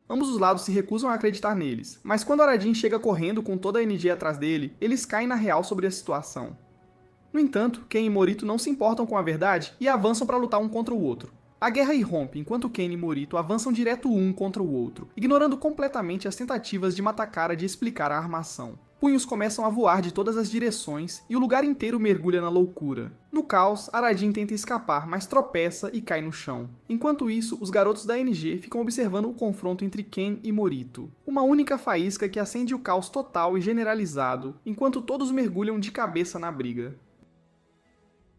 Ambos os lados se recusam a acreditar neles, mas quando Arajin chega correndo com toda a ND atrás dele, eles caem na real sobre a situação. No entanto, Ken e Morito não se importam com a verdade e avançam para lutar um contra o outro. A guerra irrompe enquanto Ken e Morito avançam direto um contra o outro, ignorando completamente as tentativas de Matakara de explicar a armação. Punhos começam a voar de todas as direções e o lugar inteiro mergulha na loucura. No caos, Arajin tenta escapar, mas tropeça e cai no chão. Enquanto isso, os garotos da NG ficam observando o confronto entre Ken e Morito. Uma única faísca que acende o caos total e generalizado, enquanto todos mergulham de cabeça na briga.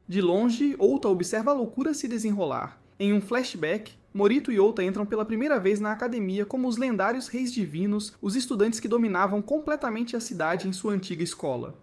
De longe, Ota observa a loucura se desenrolar. Em um flashback, Morito e Ota entram pela primeira vez na academia como os lendários reis divinos, os estudantes que dominavam completamente a cidade em sua antiga escola.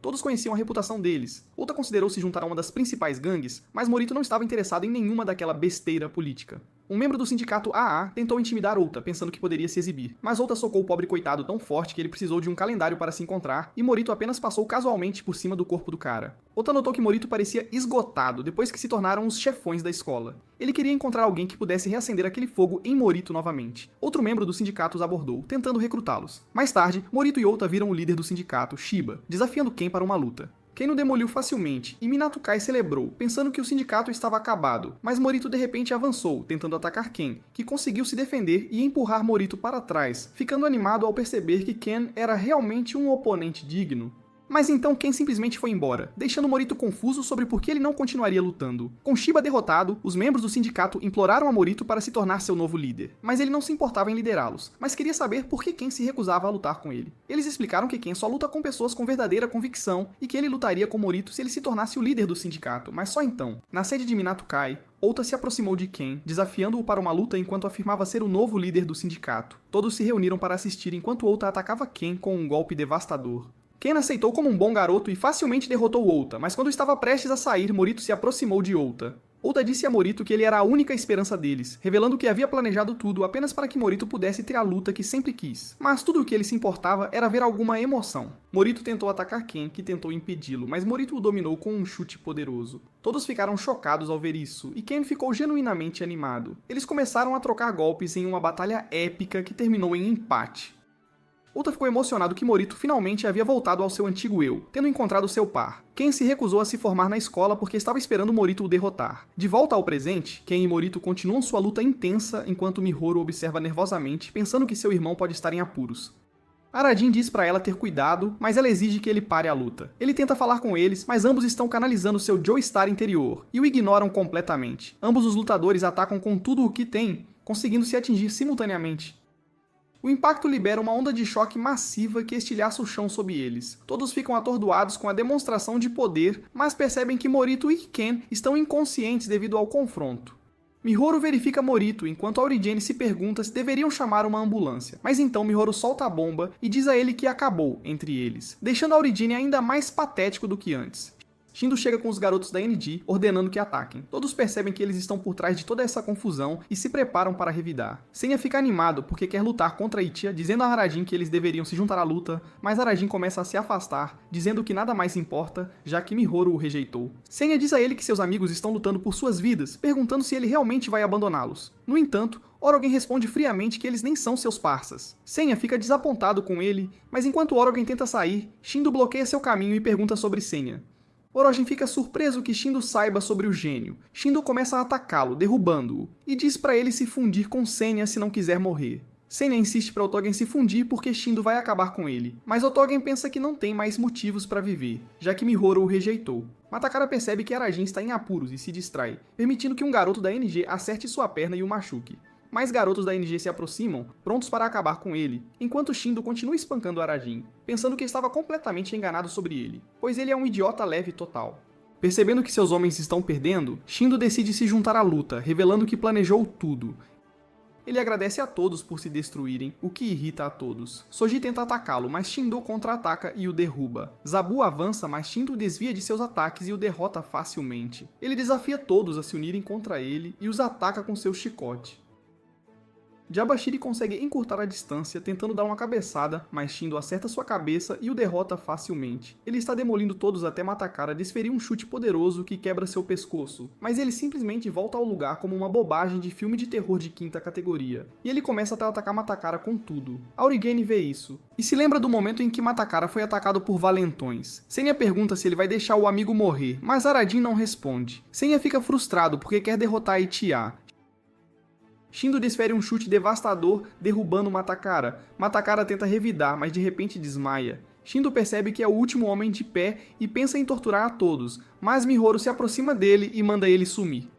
Todos conheciam a reputação deles. Ota considerou se juntar a uma das principais gangues, mas Morito não estava interessado em nenhuma daquela besteira política. Um membro do sindicato AA tentou intimidar Ota, pensando que poderia se exibir, mas Ota socou o pobre coitado tão forte que ele precisou de um calendário para se encontrar, e Morito apenas passou casualmente por cima do corpo do cara. Ota notou que Morito parecia esgotado depois que se tornaram os chefões da escola. Ele queria encontrar alguém que pudesse reacender aquele fogo em Morito novamente. Outro membro do sindicato os abordou, tentando recrutá-los. Mais tarde, Morito e Ota viram o líder do sindicato, Shiba, desafiando Ken para uma luta. Ken o demoliu facilmente, e Minato Kai celebrou, pensando que o sindicato estava acabado, mas Morito de repente avançou, tentando atacar Ken, que conseguiu se defender e empurrar Morito para trás, ficando animado ao perceber que Ken era realmente um oponente digno. Mas então Ken simplesmente foi embora, deixando Morito confuso sobre por que ele não continuaria lutando. Com Shiba derrotado, os membros do sindicato imploraram a Morito para se tornar seu novo líder, mas ele não se importava em liderá-los, mas queria saber por que Ken se recusava a lutar com ele. Eles explicaram que Ken só luta com pessoas com verdadeira convicção e que ele lutaria com Morito se ele se tornasse o líder do sindicato, mas só então. Na sede de Minato Kai, Ota se aproximou de Ken, desafiando-o para uma luta enquanto afirmava ser o novo líder do sindicato. Todos se reuniram para assistir enquanto Ota atacava Ken com um golpe devastador. Ken aceitou como um bom garoto e facilmente derrotou Ota, mas quando estava prestes a sair, Morito se aproximou de Ota. Ota disse a Morito que ele era a única esperança deles, revelando que havia planejado tudo apenas para que Morito pudesse ter a luta que sempre quis. Mas tudo o que ele se importava era ver alguma emoção. Morito tentou atacar Ken, que tentou impedi-lo, mas Morito o dominou com um chute poderoso. Todos ficaram chocados ao ver isso, e Ken ficou genuinamente animado. Eles começaram a trocar golpes em uma batalha épica que terminou em empate. Ota ficou emocionado que Morito finalmente havia voltado ao seu antigo eu, tendo encontrado seu par. Ken se recusou a se formar na escola porque estava esperando Morito o derrotar. De volta ao presente, Ken e Morito continuam sua luta intensa enquanto Mihoru observa nervosamente, pensando que seu irmão pode estar em apuros. Arajin diz para ela ter cuidado, mas ela exige que ele pare a luta. Ele tenta falar com eles, mas ambos estão canalizando seu Joestar interior e o ignoram completamente. Ambos os lutadores atacam com tudo o que têm, conseguindo se atingir simultaneamente. O impacto libera uma onda de choque massiva que estilhaça o chão sob eles. Todos ficam atordoados com a demonstração de poder, mas percebem que Morito e Ken estão inconscientes devido ao confronto. Mihoru verifica Morito, enquanto Aurigene se pergunta se deveriam chamar uma ambulância. Mas então Mihoru solta a bomba e diz a ele que acabou entre eles, deixando Aurigene ainda mais patético do que antes. Shindo chega com os garotos da NG, ordenando que ataquem. Todos percebem que eles estão por trás de toda essa confusão e se preparam para revidar. Senya fica animado porque quer lutar contra Ichiya, dizendo a Arajin que eles deveriam se juntar à luta, mas Arajin começa a se afastar, dizendo que nada mais importa, já que Mihoru o rejeitou. Senya diz a ele que seus amigos estão lutando por suas vidas, perguntando se ele realmente vai abandoná-los. No entanto, Orogen responde friamente que eles nem são seus parças. Senya fica desapontado com ele, mas enquanto Orogen tenta sair, Shindo bloqueia seu caminho e pergunta sobre Senya. Orogen fica surpreso que Shindo saiba sobre o gênio. Shindo começa a atacá-lo, derrubando-o, e diz para ele se fundir com Senya se não quiser morrer. Senya insiste para Otogen se fundir porque Shindo vai acabar com ele, mas Otogen pensa que não tem mais motivos para viver, já que Mihoru o rejeitou. Matakara percebe que Arajin está em apuros e se distrai, permitindo que um garoto da NG acerte sua perna e o machuque. Mais garotos da NG se aproximam, prontos para acabar com ele, enquanto Shindo continua espancando Arajin, pensando que estava completamente enganado sobre ele, pois ele é um idiota leve total. Percebendo que seus homens estão perdendo, Shindo decide se juntar à luta, revelando que planejou tudo. Ele agradece a todos por se destruírem, o que irrita a todos. Soji tenta atacá-lo, mas Shindo contra-ataca e o derruba. Zabu avança, mas Shindo desvia de seus ataques e o derrota facilmente. Ele desafia todos a se unirem contra ele e os ataca com seu chicote. Jabashiri consegue encurtar a distância, tentando dar uma cabeçada, mas Shindo acerta sua cabeça e o derrota facilmente. Ele está demolindo todos até Matakara desferir um chute poderoso que quebra seu pescoço, mas ele simplesmente volta ao lugar como uma bobagem de filme de terror de quinta categoria. E ele começa a atacar Matakara com tudo. Aurigane vê isso, e se lembra do momento em que Matakara foi atacado por valentões. Senya pergunta se ele vai deixar o amigo morrer, mas Arajin não responde. Senya fica frustrado porque quer derrotar Ichiya. Shindo desfere um chute devastador, derrubando Matakara. Matakara tenta revidar, mas de repente desmaia. Shindo percebe que é o último homem de pé e pensa em torturar a todos, mas Mihoro se aproxima dele e manda ele sumir.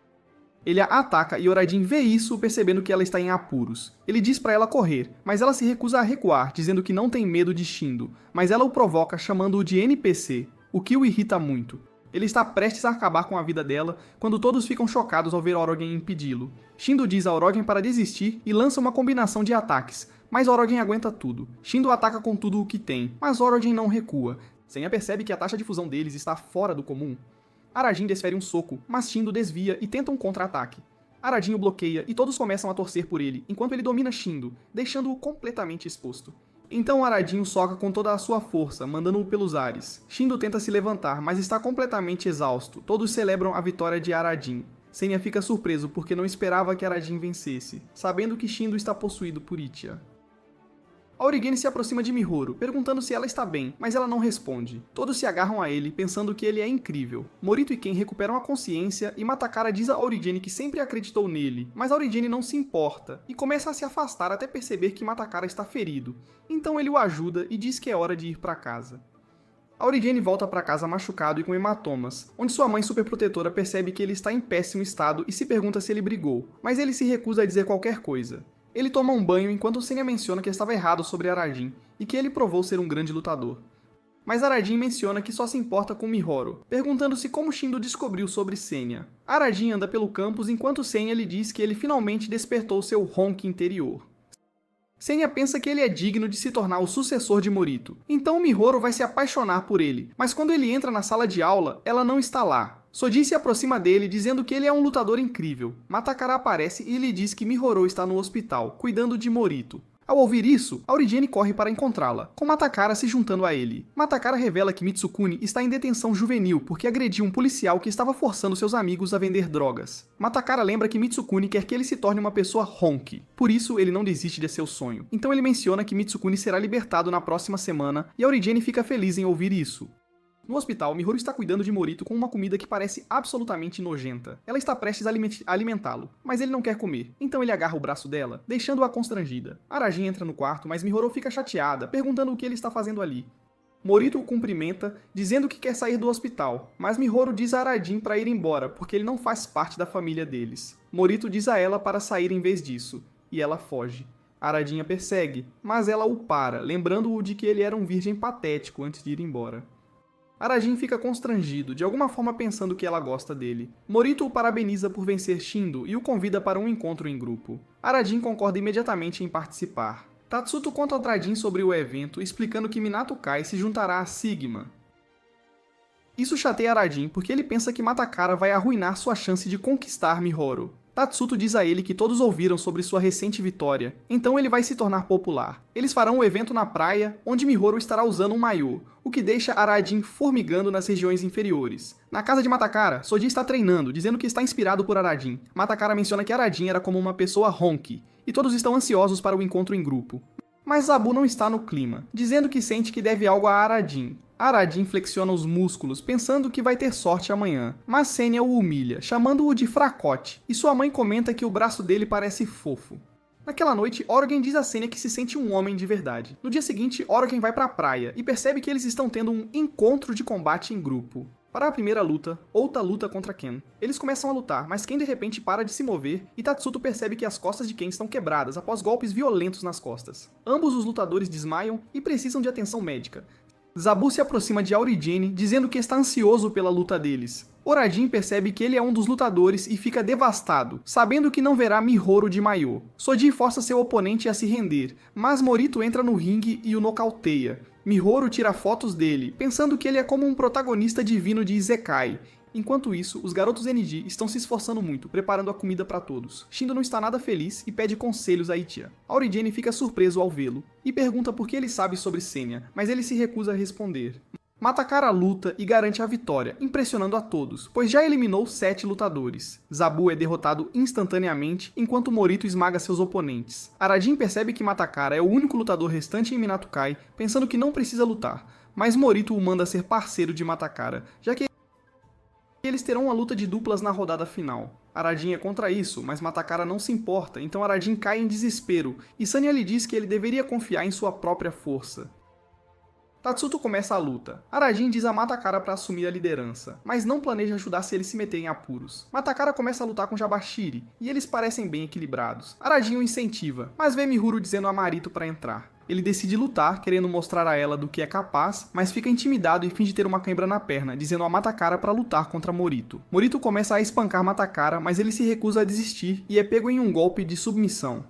Ele a ataca e Orajin vê isso, percebendo que ela está em apuros. Ele diz para ela correr, mas ela se recusa a recuar, dizendo que não tem medo de Shindo, mas ela o provoca chamando-o de NPC, o que o irrita muito. Ele está prestes a acabar com a vida dela, quando todos ficam chocados ao ver Orogen impedi-lo. Shindo diz a Orogen para desistir e lança uma combinação de ataques, mas Orogen aguenta tudo. Shindo ataca com tudo o que tem, mas Orogen não recua. Senya percebe que a taxa de fusão deles está fora do comum. Arajin desfere um soco, mas Shindo desvia e tenta um contra-ataque. Arajin o bloqueia e todos começam a torcer por ele, enquanto ele domina Shindo, deixando-o completamente exposto. Então Arajin o soca com toda a sua força, mandando-o pelos ares. Shindo tenta se levantar, mas está completamente exausto. Todos celebram a vitória de Arajin. Senya fica surpreso porque não esperava que Arajin vencesse, sabendo que Shindo está possuído por Ichiya. Aurigane se aproxima de Mihoro, perguntando se ela está bem, mas ela não responde. Todos se agarram a ele, pensando que ele é incrível. Morito e Ken recuperam a consciência e Matakara diz a Aurigane que sempre acreditou nele, mas Aurigane não se importa e começa a se afastar até perceber que Matakara está ferido. Então ele o ajuda e diz que é hora de ir para casa. Aurigane volta para casa machucado e com hematomas, onde sua mãe superprotetora percebe que ele está em péssimo estado e se pergunta se ele brigou, mas ele se recusa a dizer qualquer coisa. Ele toma um banho enquanto Senya menciona que estava errado sobre Arajin e que ele provou ser um grande lutador. Mas Arajin menciona que só se importa com Mihoro, perguntando-se como Shindo descobriu sobre Senya. Arajin anda pelo campus enquanto Senya lhe diz que ele finalmente despertou seu Honki interior. Senya pensa que ele é digno de se tornar o sucessor de Morito, então Mihoro vai se apaixonar por ele, mas quando ele entra na sala de aula, ela não está lá. Soji se aproxima dele dizendo que ele é um lutador incrível. Matakara aparece e lhe diz que Mihoro está no hospital, cuidando de Morito. Ao ouvir isso, Aurigane corre para encontrá-la, com Matakara se juntando a ele. Matakara revela que Mitsukuni está em detenção juvenil porque agrediu um policial que estava forçando seus amigos a vender drogas. Matakara lembra que Mitsukuni quer que ele se torne uma pessoa Honki, por isso ele não desiste de seu sonho. Então ele menciona que Mitsukuni será libertado na próxima semana e Aurigane fica feliz em ouvir isso. No hospital, Mihoro está cuidando de Morito com uma comida que parece absolutamente nojenta. Ela está prestes a alimentá-lo, mas ele não quer comer, então ele agarra o braço dela, deixando-a constrangida. Arajin entra no quarto, mas Mihoro fica chateada, perguntando o que ele está fazendo ali. Morito o cumprimenta, dizendo que quer sair do hospital, mas Mihoro diz a Arajin para ir embora, porque ele não faz parte da família deles. Morito diz a ela para sair em vez disso, e ela foge. Arajin a persegue, mas ela o para, lembrando-o de que ele era um virgem patético antes de ir embora. Arajin fica constrangido, de alguma forma pensando que ela gosta dele. Morito o parabeniza por vencer Shindo e o convida para um encontro em grupo. Arajin concorda imediatamente em participar. Tatsuto conta a Arajin sobre o evento, explicando que Minato Kai se juntará a Sigma. Isso chateia Arajin porque ele pensa que Matakara vai arruinar sua chance de conquistar Mihoro. Tatsuto diz a ele que todos ouviram sobre sua recente vitória, então ele vai se tornar popular. Eles farão o evento na praia, onde Mihoro estará usando um maiô, o que deixa Arajin formigando nas regiões inferiores. Na casa de Matakara, Soji está treinando, dizendo que está inspirado por Arajin. Matakara menciona que Arajin era como uma pessoa Honki, e todos estão ansiosos para o encontro em grupo. Mas Zabu não está no clima, dizendo que sente que deve algo a Arajin. Arajin flexiona os músculos, pensando que vai ter sorte amanhã, mas Senya o humilha, chamando-o de fracote, e sua mãe comenta que o braço dele parece fofo. Naquela noite, Orogen diz a Senya que se sente um homem de verdade. No dia seguinte, Orogen vai para a praia e percebe que eles estão tendo um encontro de combate em grupo. Para a primeira luta, Ota luta contra Ken. Eles começam a lutar, mas Ken de repente para de se mover e Tatsuto percebe que as costas de Ken estão quebradas após golpes violentos nas costas. Ambos os lutadores desmaiam e precisam de atenção médica. Zabu se aproxima de Aurigene, dizendo que está ansioso pela luta deles. Orajin percebe que ele é um dos lutadores e fica devastado, sabendo que não verá Mihoru de maiô. Soji força seu oponente a se render, mas Morito entra no ringue e o nocauteia. Mihoru tira fotos dele, pensando que ele é como um protagonista divino de Isekai. Enquanto isso, os garotos NG estão se esforçando muito, preparando a comida para todos. Shindo não está nada feliz e pede conselhos a Ichiya. Aurigene fica surpreso ao vê-lo e pergunta por que ele sabe sobre Senya, mas ele se recusa a responder. Matakara luta e garante a vitória, impressionando a todos, pois já eliminou 7 lutadores. Zabu é derrotado instantaneamente, enquanto Morito esmaga seus oponentes. Arajin percebe que Matakara é o único lutador restante em Minatokai, pensando que não precisa lutar, mas Morito o manda ser parceiro de Matakara, já que eles terão uma luta de duplas na rodada final. Arajin é contra isso, mas Matakara não se importa, então Arajin cai em desespero, e Sanya lhe diz que ele deveria confiar em sua própria força. Tatsuto começa a luta. Arajin diz a Matakara para assumir a liderança, mas não planeja ajudar se ele se meter em apuros. Matakara começa a lutar com Jabashiri, e eles parecem bem equilibrados. Arajin o incentiva, mas vê Mihoru dizendo a Marito para entrar. Ele decide lutar, querendo mostrar a ela do que é capaz, mas fica intimidado e finge ter uma cãibra na perna, dizendo a Matakara para lutar contra Morito. Morito começa a espancar Matakara, mas ele se recusa a desistir e é pego em um golpe de submissão.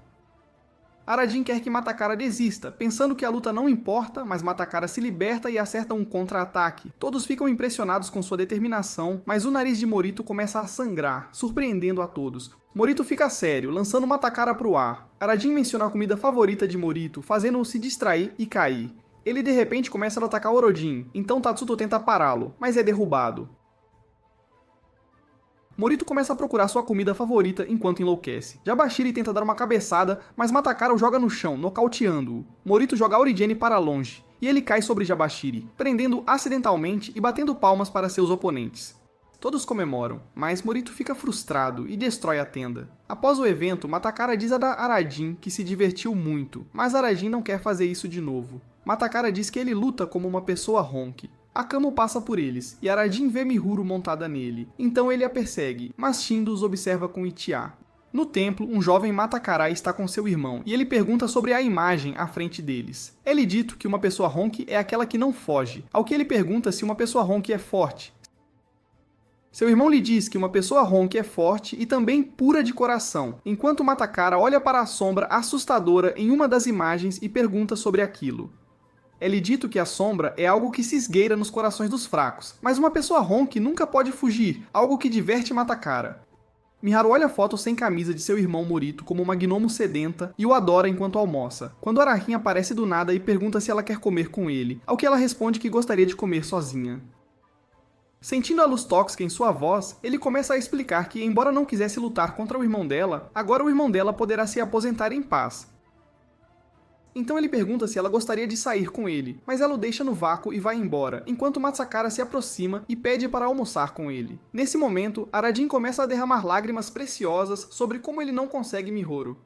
Arajin quer que Matakara desista, pensando que a luta não importa, mas Matakara se liberta e acerta um contra-ataque. Todos ficam impressionados com sua determinação, mas o nariz de Morito começa a sangrar, surpreendendo a todos. Morito fica sério, lançando Matakara pro ar. Arajin menciona a comida favorita de Morito, fazendo-o se distrair e cair. Ele de repente começa a atacar Orojin, então Tatsuto tenta pará-lo, mas é derrubado. Morito começa a procurar sua comida favorita enquanto enlouquece. Jabashiri tenta dar uma cabeçada, mas Matakara o joga no chão, nocauteando-o. Morito joga Aurigene para longe, e ele cai sobre Jabashiri, prendendo-o acidentalmente e batendo palmas para seus oponentes. Todos comemoram, mas Morito fica frustrado e destrói a tenda. Após o evento, Matakara diz a Arajin que se divertiu muito, mas Arajin não quer fazer isso de novo. Matakara diz que ele luta como uma pessoa honk. Akamo passa por eles, e Arajin vê Mihoru montada nele, então ele a persegue, mas Shindo os observa com Ichiya. No templo, um jovem Matakara está com seu irmão, e ele pergunta sobre a imagem à frente deles. É-lhe dito que uma pessoa honk é aquela que não foge, ao que ele pergunta se uma pessoa honk é forte. Seu irmão lhe diz que uma pessoa honk é forte e também pura de coração, enquanto Matakara olha para a sombra assustadora em uma das imagens e pergunta sobre aquilo. É-lhe dito que a sombra é algo que se esgueira nos corações dos fracos, mas uma pessoa honk nunca pode fugir, algo que diverte Matakara. Miharu olha a foto sem camisa de seu irmão Morito como uma gnomo sedenta e o adora enquanto almoça, quando Arahin aparece do nada e pergunta se ela quer comer com ele, ao que ela responde que gostaria de comer sozinha. Sentindo a luz tóxica em sua voz, ele começa a explicar que, embora não quisesse lutar contra o irmão dela, agora o irmão dela poderá se aposentar em paz. Então ele pergunta se ela gostaria de sair com ele, mas ela o deixa no vácuo e vai embora, enquanto Matsakara se aproxima e pede para almoçar com ele. Nesse momento, Arajin começa a derramar lágrimas preciosas sobre como ele não consegue Mihoru.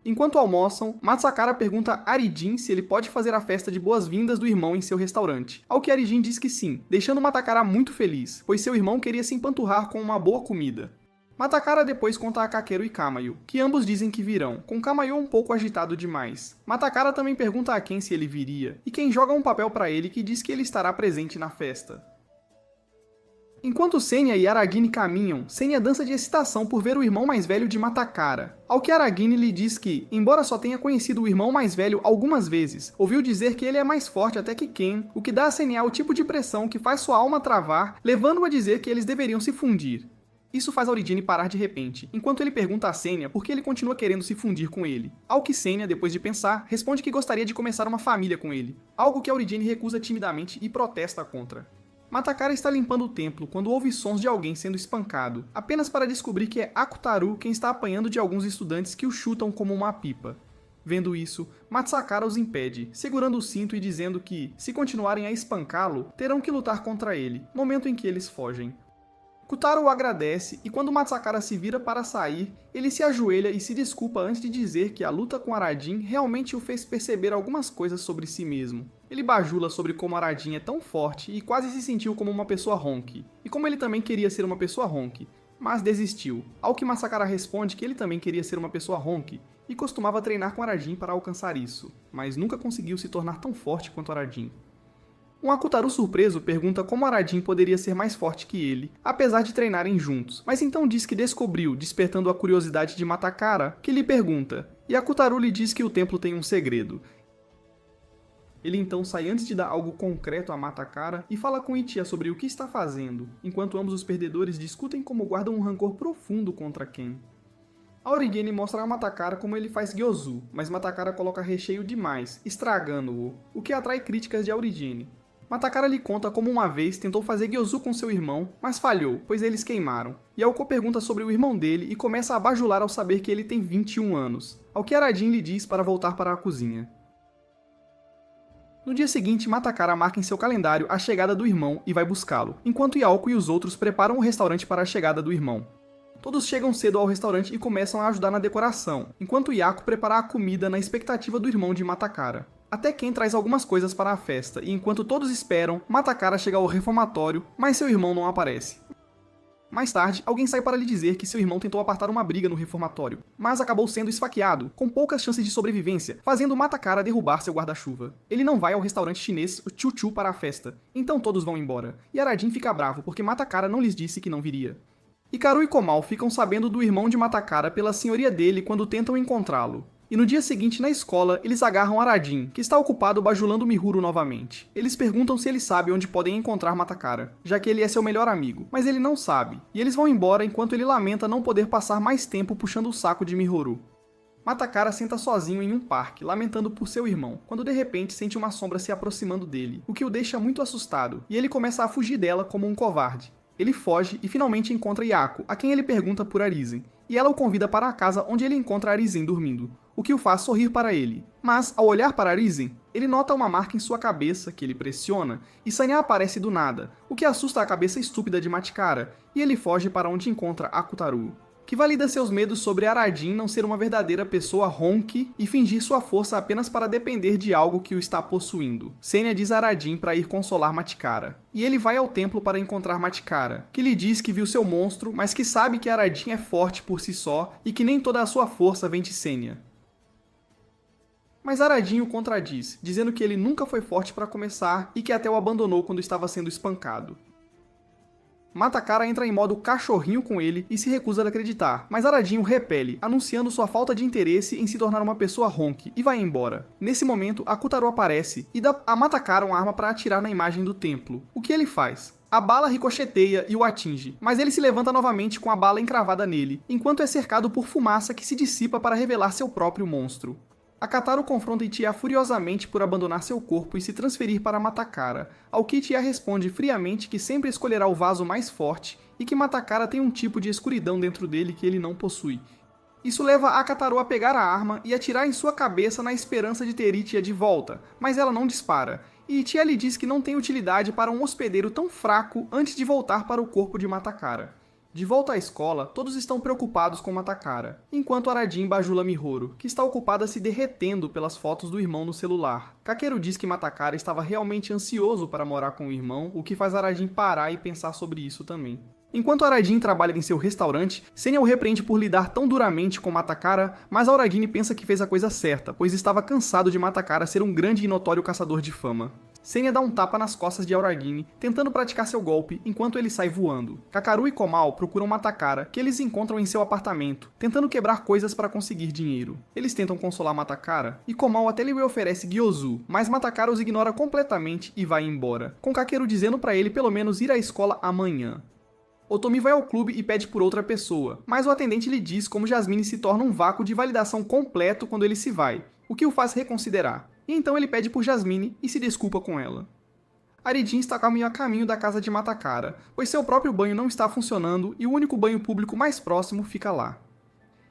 Enquanto almoçam, Matsakara pergunta a Arijin se ele pode fazer a festa de boas-vindas do irmão em seu restaurante, ao que Arijin diz que sim, deixando Matakara muito feliz, pois seu irmão queria se empanturrar com uma boa comida. Matakara depois conta a Kakeru e Kamayo, que ambos dizem que virão, com Kamayo um pouco agitado demais. Matakara também pergunta a Ken se ele viria, e Ken joga um papel para ele que diz que ele estará presente na festa. Enquanto Senya e Aragini caminham, Senya dança de excitação por ver o irmão mais velho de Matakara, ao que Aragini lhe diz que, embora só tenha conhecido o irmão mais velho algumas vezes, ouviu dizer que ele é mais forte até que Ken, o que dá a Senya o tipo de pressão que faz sua alma travar, levando-o a dizer que eles deveriam se fundir. Isso faz Aurigene parar de repente, enquanto ele pergunta a Senya por que ele continua querendo se fundir com ele. Ao que Senya, depois de pensar, responde que gostaria de começar uma família com ele, algo que Aurigene recusa timidamente e protesta contra. Matakara está limpando o templo quando ouve sons de alguém sendo espancado, apenas para descobrir que é Akutaru quem está apanhando de alguns estudantes que o chutam como uma pipa. Vendo isso, Matsakara os impede, segurando o cinto e dizendo que, se continuarem a espancá-lo, terão que lutar contra ele, momento em que eles fogem. Kutaro o agradece e quando Matsakara se vira para sair, ele se ajoelha e se desculpa antes de dizer que a luta com Arajin realmente o fez perceber algumas coisas sobre si mesmo. Ele bajula sobre como Aradin é tão forte e quase se sentiu como uma pessoa Honk, e como ele também queria ser uma pessoa Honk, mas desistiu. Ao que Masakara responde que ele também queria ser uma pessoa Honk, e costumava treinar com Aradin para alcançar isso, mas nunca conseguiu se tornar tão forte quanto Aradin. Um Akutaru surpreso pergunta como Aradin poderia ser mais forte que ele, apesar de treinarem juntos, mas então diz que descobriu, despertando a curiosidade de Matakara, que lhe pergunta, e Akutaru lhe diz que o templo tem um segredo. Ele então sai antes de dar algo concreto a Matakara e fala com Ichiya sobre o que está fazendo, enquanto ambos os perdedores discutem como guardam um rancor profundo contra Ken. A Origene mostra a Matakara como ele faz gyozu, mas Matakara coloca recheio demais, estragando-o, o que atrai críticas de Origene. Matakara lhe conta como uma vez tentou fazer gyozu com seu irmão, mas falhou, pois eles queimaram. Yauko pergunta sobre o irmão dele e começa a bajular ao saber que ele tem 21 anos, ao que Aradin lhe diz para voltar para a cozinha. No dia seguinte, Matakara marca em seu calendário a chegada do irmão e vai buscá-lo, enquanto Yauko e os outros preparam o restaurante para a chegada do irmão. Todos chegam cedo ao restaurante e começam a ajudar na decoração, enquanto Yako prepara a comida na expectativa do irmão de Matakara. Até Ken traz algumas coisas para a festa, e enquanto todos esperam, Matakara chega ao reformatório, mas seu irmão não aparece. Mais tarde, alguém sai para lhe dizer que seu irmão tentou apartar uma briga no reformatório, mas acabou sendo esfaqueado, com poucas chances de sobrevivência, fazendo Matakara derrubar seu guarda-chuva. Ele não vai ao restaurante chinês Chu-Chu para a festa, então todos vão embora, e Aradin fica bravo porque Matakara não lhes disse que não viria. Hikaru e Komal ficam sabendo do irmão de Matakara pela senhoria dele quando tentam encontrá-lo. E no dia seguinte, na escola, eles agarram Aradin, que está ocupado bajulando Mihuro novamente. Eles perguntam se ele sabe onde podem encontrar Matakara, já que ele é seu melhor amigo, mas ele não sabe, e eles vão embora enquanto ele lamenta não poder passar mais tempo puxando o saco de Mihuro. Matakara senta sozinho em um parque, lamentando por seu irmão, quando de repente sente uma sombra se aproximando dele, o que o deixa muito assustado, e ele começa a fugir dela como um covarde. Ele foge e finalmente encontra Yako, a quem ele pergunta por Arisen, e ela o convida para a casa onde ele encontra Arisen dormindo, o que o faz sorrir para ele. Mas, ao olhar para Arisen, ele nota uma marca em sua cabeça, que ele pressiona, e Sanya aparece do nada, o que assusta a cabeça estúpida de Matikara, e ele foge para onde encontra Akutaru, que valida seus medos sobre Aradin não ser uma verdadeira pessoa Honk e fingir sua força apenas para depender de algo que o está possuindo. Senya diz a Aradin para ir consolar Matikara, e ele vai ao templo para encontrar Matikara, que lhe diz que viu seu monstro, mas que sabe que Aradin é forte por si só e que nem toda a sua força vem de Senya. Mas Aradin o contradiz, dizendo que ele nunca foi forte para começar e que até o abandonou quando estava sendo espancado. Matakara entra em modo cachorrinho com ele e se recusa a acreditar, mas Aradin o repele, anunciando sua falta de interesse em se tornar uma pessoa Honk, e vai embora. Nesse momento, Akutaru aparece e dá a Matakara uma arma para atirar na imagem do templo. O que ele faz? A bala ricocheteia e o atinge, mas ele se levanta novamente com a bala encravada nele, enquanto é cercado por fumaça que se dissipa para revelar seu próprio monstro. Akataru confronta Ichiya furiosamente por abandonar seu corpo e se transferir para Matakara, ao que Ichiya responde friamente que sempre escolherá o vaso mais forte e que Matakara tem um tipo de escuridão dentro dele que ele não possui. Isso leva Akataru a pegar a arma e atirar em sua cabeça na esperança de ter Ichiya de volta, mas ela não dispara, e Ichiya lhe diz que não tem utilidade para um hospedeiro tão fraco antes de voltar para o corpo de Matakara. De volta à escola, todos estão preocupados com Matakara, enquanto Aradin bajula Mihoro, que está ocupada se derretendo pelas fotos do irmão no celular. Kakeru diz que Matakara estava realmente ansioso para morar com o irmão, o que faz Aradin parar e pensar sobre isso também. Enquanto Aradin trabalha em seu restaurante, Senya o repreende por lidar tão duramente com Matakara, mas Aradin pensa que fez a coisa certa, pois estava cansado de Matakara ser um grande e notório caçador de fama. Senya dá um tapa nas costas de Auragine, tentando praticar seu golpe, enquanto ele sai voando. Kakaru e Komal procuram Matakara, que eles encontram em seu apartamento, tentando quebrar coisas para conseguir dinheiro. Eles tentam consolar Matakara, e Komal até lhe oferece gyozu, mas Matakara os ignora completamente e vai embora, com Kakeru dizendo para ele pelo menos ir à escola amanhã. Otomi vai ao clube e pede por outra pessoa, mas o atendente lhe diz como Jasmine se torna um vácuo de validação completo quando ele se vai, o que o faz reconsiderar. E então ele pede por Jasmine e se desculpa com ela. Aridin está a caminho da casa de Matakara, pois seu próprio banho não está funcionando e o único banho público mais próximo fica lá.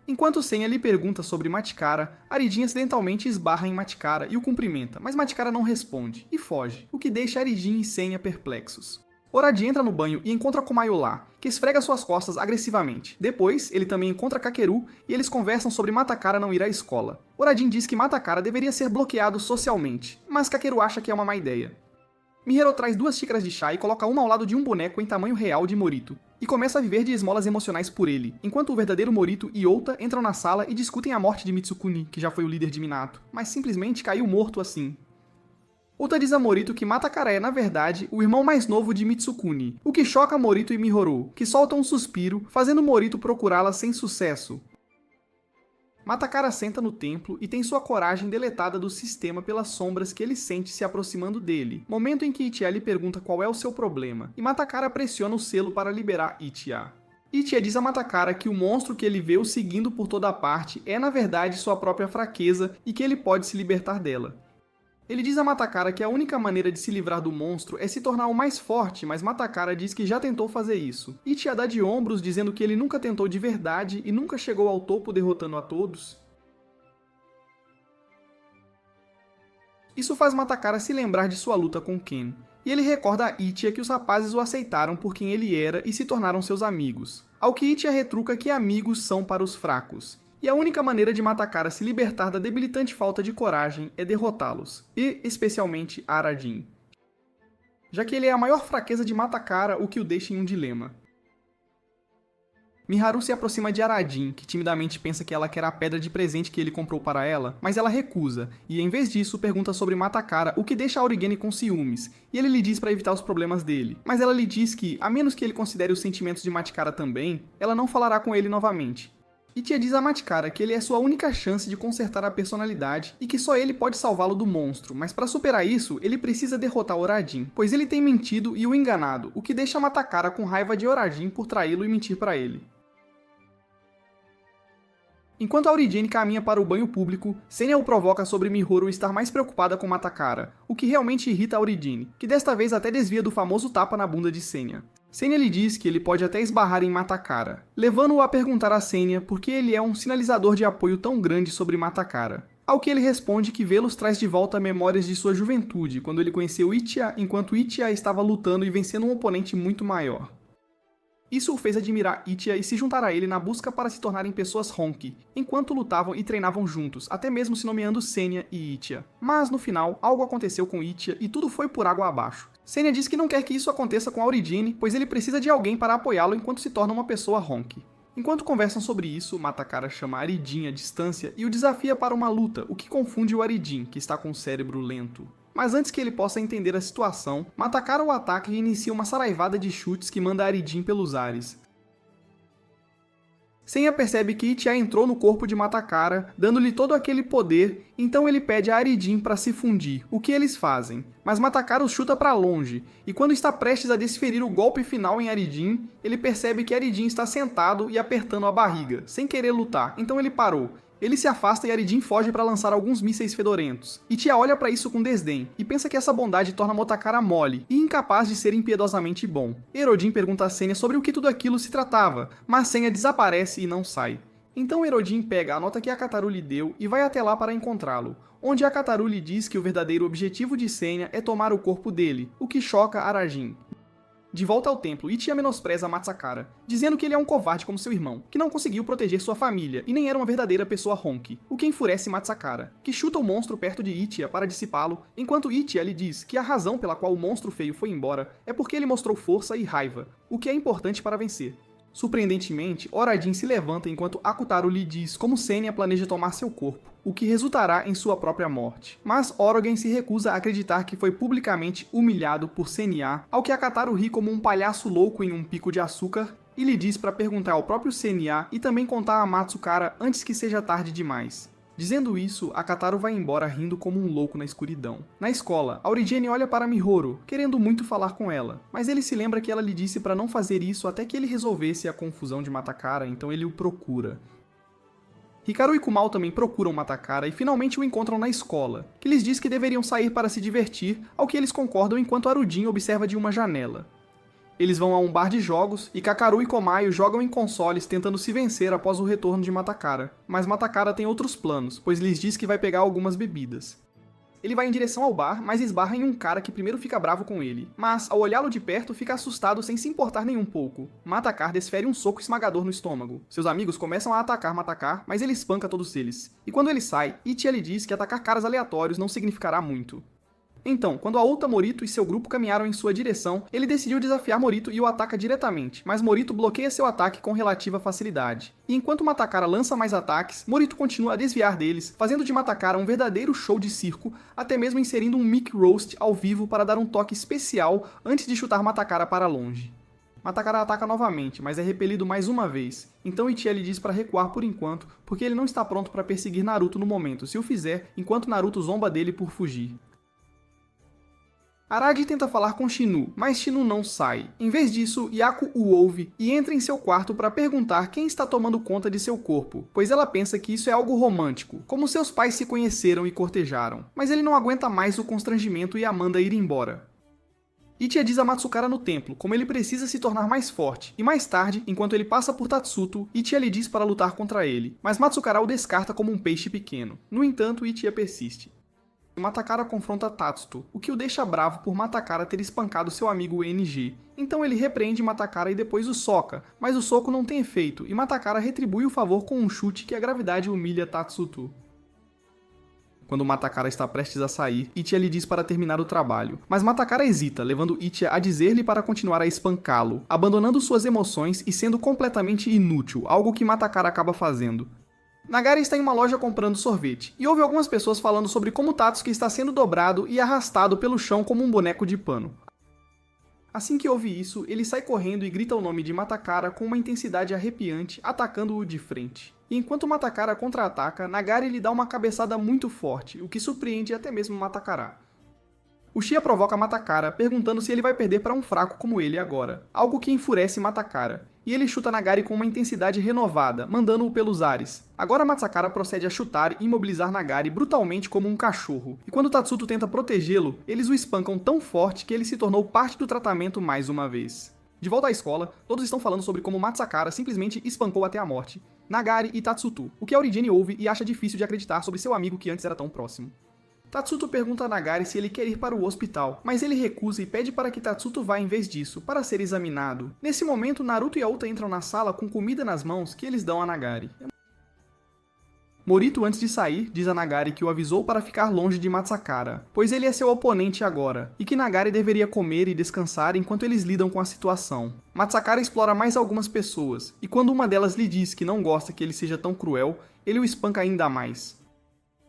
Enquanto Senya lhe pergunta sobre Matikara, Aridin acidentalmente esbarra em Matikara e o cumprimenta, mas Matikara não responde e foge, o que deixa Aridin e Senya perplexos. Oradi entra no banho e encontra Komayo lá, que esfrega suas costas agressivamente. Depois, ele também encontra Kakeru e eles conversam sobre Matakara não ir à escola. Orajin diz que Matakara deveria ser bloqueado socialmente, mas Kakeru acha que é uma má ideia. Mihiru traz 2 xícaras de chá e coloca uma ao lado de um boneco em tamanho real de Morito, e começa a viver de esmolas emocionais por ele, enquanto o verdadeiro Morito e Outa entram na sala e discutem a morte de Mitsukuni, que já foi o líder de Minato, mas simplesmente caiu morto assim. Outa diz a Morito que Matakara é, na verdade, o irmão mais novo de Mitsukuni, o que choca Morito e Mihiru, que soltam um suspiro, fazendo Morito procurá-la sem sucesso. Matakara senta no templo e tem sua coragem deletada do sistema pelas sombras que ele sente se aproximando dele, momento em que Ichiya lhe pergunta qual é o seu problema, e Matakara pressiona o selo para liberar Ichiya. Ichiya diz a Matakara que o monstro que ele vê o seguindo por toda parte é na verdade sua própria fraqueza e que ele pode se libertar dela. Ele diz a Matakara que a única maneira de se livrar do monstro é se tornar o mais forte, mas Matakara diz que já tentou fazer isso. Ichiya dá de ombros dizendo que ele nunca tentou de verdade e nunca chegou ao topo derrotando a todos. Isso faz Matakara se lembrar de sua luta com Ken, e ele recorda a Ichiya que os rapazes o aceitaram por quem ele era e se tornaram seus amigos. Ao que Ichiya retruca que amigos são para os fracos. E a única maneira de Matakara se libertar da debilitante falta de coragem é derrotá-los, e especialmente Arajin, já que ele é a maior fraqueza de Matakara, o que o deixa em um dilema. Miharu se aproxima de Arajin, que timidamente pensa que ela quer a pedra de presente que ele comprou para ela, mas ela recusa, e em vez disso pergunta sobre Matakara, o que deixa Aurigene com ciúmes, e ele lhe diz para evitar os problemas dele. Mas ela lhe diz que, a menos que ele considere os sentimentos de Matakara também, ela não falará com ele novamente. Ichiya diz a Matakara que ele é sua única chance de consertar a personalidade e que só ele pode salvá-lo do monstro, mas para superar isso, ele precisa derrotar Orajin, pois ele tem mentido e o enganado, o que deixa Matakara com raiva de Orajin por traí-lo e mentir para ele. Enquanto Aurigene caminha para o banho público, Senya o provoca sobre Mihiru estar mais preocupada com Matakara, o que realmente irrita Aurigene, que desta vez até desvia do famoso tapa na bunda de Senya. Senya lhe diz que ele pode até esbarrar em Matakara, levando-o a perguntar a Senya por que ele é um sinalizador de apoio tão grande sobre Matakara. Ao que ele responde que vê-los traz de volta memórias de sua juventude, quando ele conheceu Ichiya enquanto Ichiya estava lutando e vencendo um oponente muito maior. Isso o fez admirar Ichiya e se juntar a ele na busca para se tornarem pessoas Honki, enquanto lutavam e treinavam juntos, até mesmo se nomeando Senya e Ichiya. Mas no final, algo aconteceu com Ichiya e tudo foi por água abaixo. Senya diz que não quer que isso aconteça com Aurigene, pois ele precisa de alguém para apoiá-lo enquanto se torna uma pessoa Honki. Enquanto conversam sobre isso, Matakara chama Aridin à distância e o desafia para uma luta, o que confunde o Aridin, que está com o cérebro lento. Mas antes que ele possa entender a situação, Matakara o ataca e inicia uma saraivada de chutes que manda Aridin pelos ares. Senya percebe que Ichiya entrou no corpo de Matakara, dando-lhe todo aquele poder, então ele pede a Aridin para se fundir, o que eles fazem. Mas Matakara os chuta para longe, e quando está prestes a desferir o golpe final em Aridin, ele percebe que Aridin está sentado e apertando a barriga, sem querer lutar, então ele parou. Ele se afasta e Aridin foge para lançar alguns mísseis fedorentos. Ichiya olha para isso com desdém, e pensa que essa bondade torna Matakara mole, e incapaz de ser impiedosamente bom. Erodin pergunta a Senya sobre o que tudo aquilo se tratava, mas Senya desaparece e não sai. Então Erodin pega a nota que Akataru lhe deu e vai até lá para encontrá-lo, onde Akataru lhe diz que o verdadeiro objetivo de Senya é tomar o corpo dele, o que choca Arajin. De volta ao templo, Ichiya menospreza Matsakara, dizendo que ele é um covarde como seu irmão, que não conseguiu proteger sua família e nem era uma verdadeira pessoa Honki, o que enfurece Matsakara, que chuta o monstro perto de Ichiya para dissipá-lo, enquanto Ichiya lhe diz que a razão pela qual o monstro feio foi embora é porque ele mostrou força e raiva, o que é importante para vencer. Surpreendentemente, Orajin se levanta enquanto Akutaru lhe diz como Senya planeja tomar seu corpo, o que resultará em sua própria morte. Mas Orogen se recusa a acreditar que foi publicamente humilhado por Senya, ao que Akataru ri como um palhaço louco em um pico de açúcar, e lhe diz para perguntar ao próprio Senya e também contar a Matsukara antes que seja tarde demais. Dizendo isso, Akataru vai embora rindo como um louco na escuridão. Na escola, Aurigene olha para Mihiru, querendo muito falar com ela, mas ele se lembra que ela lhe disse para não fazer isso até que ele resolvesse a confusão de Matakara, então ele o procura. Hikaru e Kumao também procuram Matakara e finalmente o encontram na escola, que lhes diz que deveriam sair para se divertir, ao que eles concordam enquanto Arudin observa de uma janela. Eles vão a um bar de jogos e Kakaru e Komayo jogam em consoles tentando se vencer após o retorno de Matakara. Mas Matakara tem outros planos, pois lhes diz que vai pegar algumas bebidas. Ele vai em direção ao bar, mas esbarra em um cara que primeiro fica bravo com ele. Mas, ao olhá-lo de perto, fica assustado sem se importar nem um pouco. Matakar desfere um soco esmagador no estômago. Seus amigos começam a atacar Matakar, mas ele espanca todos eles. E quando ele sai, Ichiya lhe diz que atacar caras aleatórios não significará muito. Então, quando Aouta Morito e seu grupo caminharam em sua direção, ele decidiu desafiar Morito e o ataca diretamente, mas Morito bloqueia seu ataque com relativa facilidade. E enquanto Matakara lança mais ataques, Morito continua a desviar deles, fazendo de Matakara um verdadeiro show de circo, até mesmo inserindo um mic roast ao vivo para dar um toque especial antes de chutar Matakara para longe. Matakara ataca novamente, mas é repelido mais uma vez, então Ichiya lhe diz para recuar por enquanto, porque ele não está pronto para perseguir Naruto no momento, se o fizer, enquanto Naruto zomba dele por fugir. Aragi tenta falar com Shinu, mas Shinu não sai. Em vez disso, Yaku o ouve e entra em seu quarto para perguntar quem está tomando conta de seu corpo, pois ela pensa que isso é algo romântico, como seus pais se conheceram e cortejaram. Mas ele não aguenta mais o constrangimento e a manda ir embora. Ichiya diz a Matsukara no templo como ele precisa se tornar mais forte, e mais tarde, enquanto ele passa por Tatsuto, Ichiya lhe diz para lutar contra ele, mas Matsukara o descarta como um peixe pequeno. No entanto, Ichiya persiste. Matakara confronta Tatsuto, o que o deixa bravo por Matakara ter espancado seu amigo NG. Então ele repreende Matakara e depois o soca, mas o soco não tem efeito e Matakara retribui o favor com um chute que a gravidade humilha Tatsuto. Quando Matakara está prestes a sair, Ichiya lhe diz para terminar o trabalho, mas Matakara hesita, levando Ichiya a dizer-lhe para continuar a espancá-lo, abandonando suas emoções e sendo completamente inútil, algo que Matakara acaba fazendo. Nagari está em uma loja comprando sorvete, e ouve algumas pessoas falando sobre como Tatsuki está sendo dobrado e arrastado pelo chão como um boneco de pano. Assim que ouve isso, ele sai correndo e grita o nome de Matakara com uma intensidade arrepiante, atacando-o de frente. E enquanto Matakara contra-ataca, Nagari lhe dá uma cabeçada muito forte, o que surpreende até mesmo Matakara. Uchiha provoca Matakara, perguntando se ele vai perder para um fraco como ele agora, algo que enfurece Matakara. E ele chuta Nagari com uma intensidade renovada, mandando-o pelos ares. Agora Matsakara procede a chutar e imobilizar Nagari brutalmente como um cachorro. E quando Tatsuto tenta protegê-lo, eles o espancam tão forte que ele se tornou parte do tratamento mais uma vez. De volta à escola, todos estão falando sobre como Matsakara simplesmente espancou até a morte Nagari e Tatsuto, o que a Origene ouve e acha difícil de acreditar sobre seu amigo que antes era tão próximo. Tatsuto pergunta a Nagari se ele quer ir para o hospital, mas ele recusa e pede para que Tatsuto vá em vez disso, para ser examinado. Nesse momento, Naruto e Aouta entram na sala com comida nas mãos que eles dão a Nagari. Morito, antes de sair, diz a Nagari que o avisou para ficar longe de Matsakara, pois ele é seu oponente agora, e que Nagari deveria comer e descansar enquanto eles lidam com a situação. Matsakara explora mais algumas pessoas, e quando uma delas lhe diz que não gosta que ele seja tão cruel, ele o espanca ainda mais.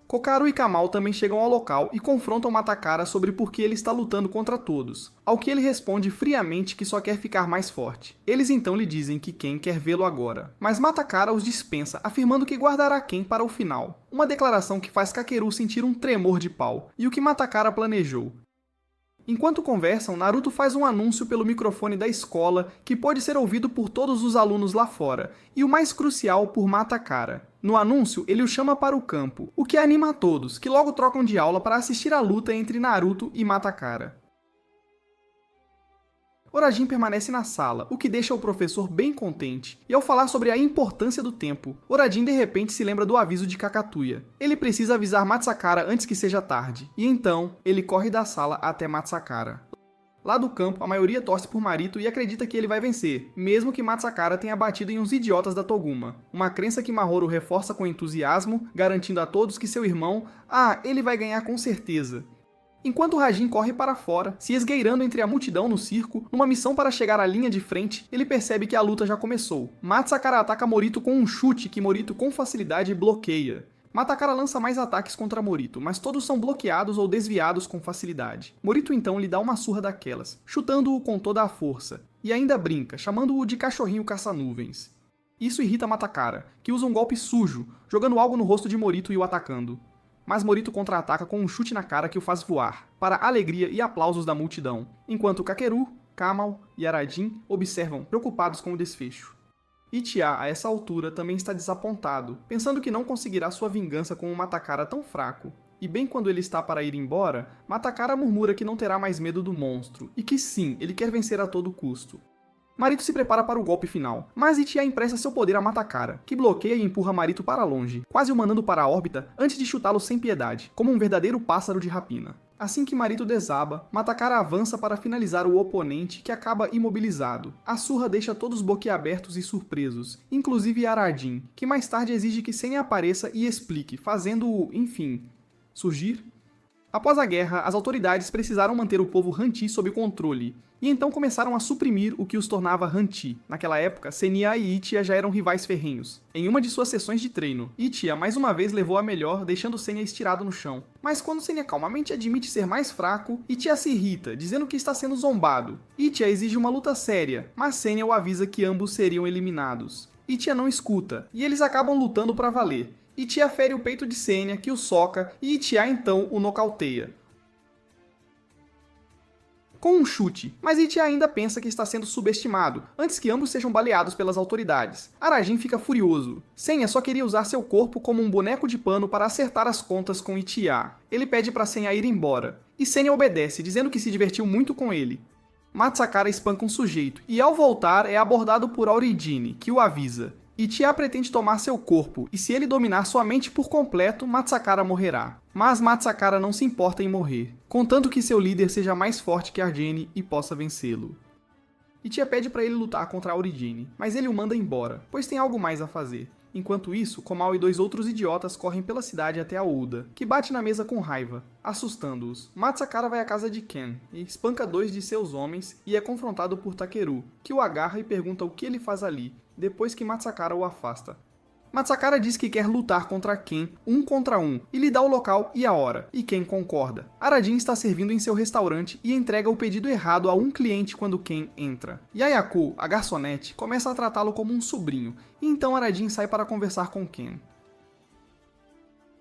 Kokaru e Kamal também chegam ao local e confrontam Matakara sobre por que ele está lutando contra todos, ao que ele responde friamente que só quer ficar mais forte. Eles então lhe dizem que Ken quer vê-lo agora, mas Matakara os dispensa, afirmando que guardará Ken para o final, uma declaração que faz Kakeru sentir um tremor de pau, e o que Matakara planejou. Enquanto conversam, Naruto faz um anúncio pelo microfone da escola que pode ser ouvido por todos os alunos lá fora, e o mais crucial por Matakara. No anúncio, ele o chama para o campo, o que anima a todos, que logo trocam de aula para assistir à luta entre Naruto e Matakara. Orajin permanece na sala, o que deixa o professor bem contente, e ao falar sobre a importância do tempo, Orajin de repente se lembra do aviso de Kakatuya. Ele precisa avisar Matsakara antes que seja tarde, e então ele corre da sala até Matsakara. Lá do campo, a maioria torce por Marito e acredita que ele vai vencer, mesmo que Matsakara tenha batido em uns idiotas da Toguma. Uma crença que Mahoro reforça com entusiasmo, garantindo a todos que seu irmão, ele vai ganhar com certeza. Enquanto Rajin corre para fora, se esgueirando entre a multidão no circo, numa missão para chegar à linha de frente, ele percebe que a luta já começou. Matsakara ataca Morito com um chute que Morito com facilidade bloqueia. Matakara lança mais ataques contra Morito, mas todos são bloqueados ou desviados com facilidade. Morito então lhe dá uma surra daquelas, chutando-o com toda a força, e ainda brinca, chamando-o de cachorrinho caça-nuvens. Isso irrita Matakara, que usa um golpe sujo, jogando algo no rosto de Morito e o atacando. Mas Morito contra-ataca com um chute na cara que o faz voar, para a alegria e aplausos da multidão, enquanto Kakeru, Kamal e Arajin observam, preocupados com o desfecho. Ichiya, a essa altura, também está desapontado, pensando que não conseguirá sua vingança com um Matakara tão fraco. E bem quando ele está para ir embora, Matakara murmura que não terá mais medo do monstro, e que sim, ele quer vencer a todo custo. Marito se prepara para o golpe final, mas Ichiya empresta seu poder a Matakara, que bloqueia e empurra Marito para longe, quase o mandando para a órbita antes de chutá-lo sem piedade, como um verdadeiro pássaro de rapina. Assim que Marito desaba, Matakara avança para finalizar o oponente, que acaba imobilizado. A surra deixa todos boquiabertos e surpresos, inclusive Arajin, que mais tarde exige que Senya apareça e explique, fazendo-o, enfim, surgir. Após a guerra, as autoridades precisaram manter o povo Hanti sob controle, e então começaram a suprimir o que os tornava Hanti. Naquela época, Senya e Ichiya já eram rivais ferrenhos. Em uma de suas sessões de treino, Ichiya mais uma vez levou a melhor, deixando Senya estirado no chão. Mas quando Senya calmamente admite ser mais fraco, Ichiya se irrita, dizendo que está sendo zombado. Ichiya exige uma luta séria, mas Senya o avisa que ambos seriam eliminados. Ichiya não escuta, e eles acabam lutando para valer. Ichiya fere o peito de Senya, que o soca, e Ichiya então o nocauteia com um chute, mas Ichiya ainda pensa que está sendo subestimado, antes que ambos sejam baleados pelas autoridades. Arajin fica furioso. Senya só queria usar seu corpo como um boneco de pano para acertar as contas com Ichiya. Ele pede para Senya ir embora, e Senya obedece, dizendo que se divertiu muito com ele. Matsakara espanca um sujeito, e ao voltar é abordado por Aurigine, que o avisa. Ichiya pretende tomar seu corpo, e se ele dominar sua mente por completo, Matsakara morrerá. Mas Matsakara não se importa em morrer, contanto que seu líder seja mais forte que Arjane e possa vencê-lo. Ichiya pede para ele lutar contra Aurigine, mas ele o manda embora, pois tem algo mais a fazer. Enquanto isso, Komao e dois outros idiotas correm pela cidade até a Uda, que bate na mesa com raiva, assustando-os. Matsakara vai à casa de Ken, e espanca dois de seus homens e é confrontado por Takeru, que o agarra e pergunta o que ele faz ali, depois que Matsakara o afasta. Matsakara diz que quer lutar contra Ken um contra um, e lhe dá o local e a hora, e Ken concorda. Arajin está servindo em seu restaurante e entrega o pedido errado a um cliente quando Ken entra. Yayako, a garçonete, começa a tratá-lo como um sobrinho, e então Arajin sai para conversar com Ken.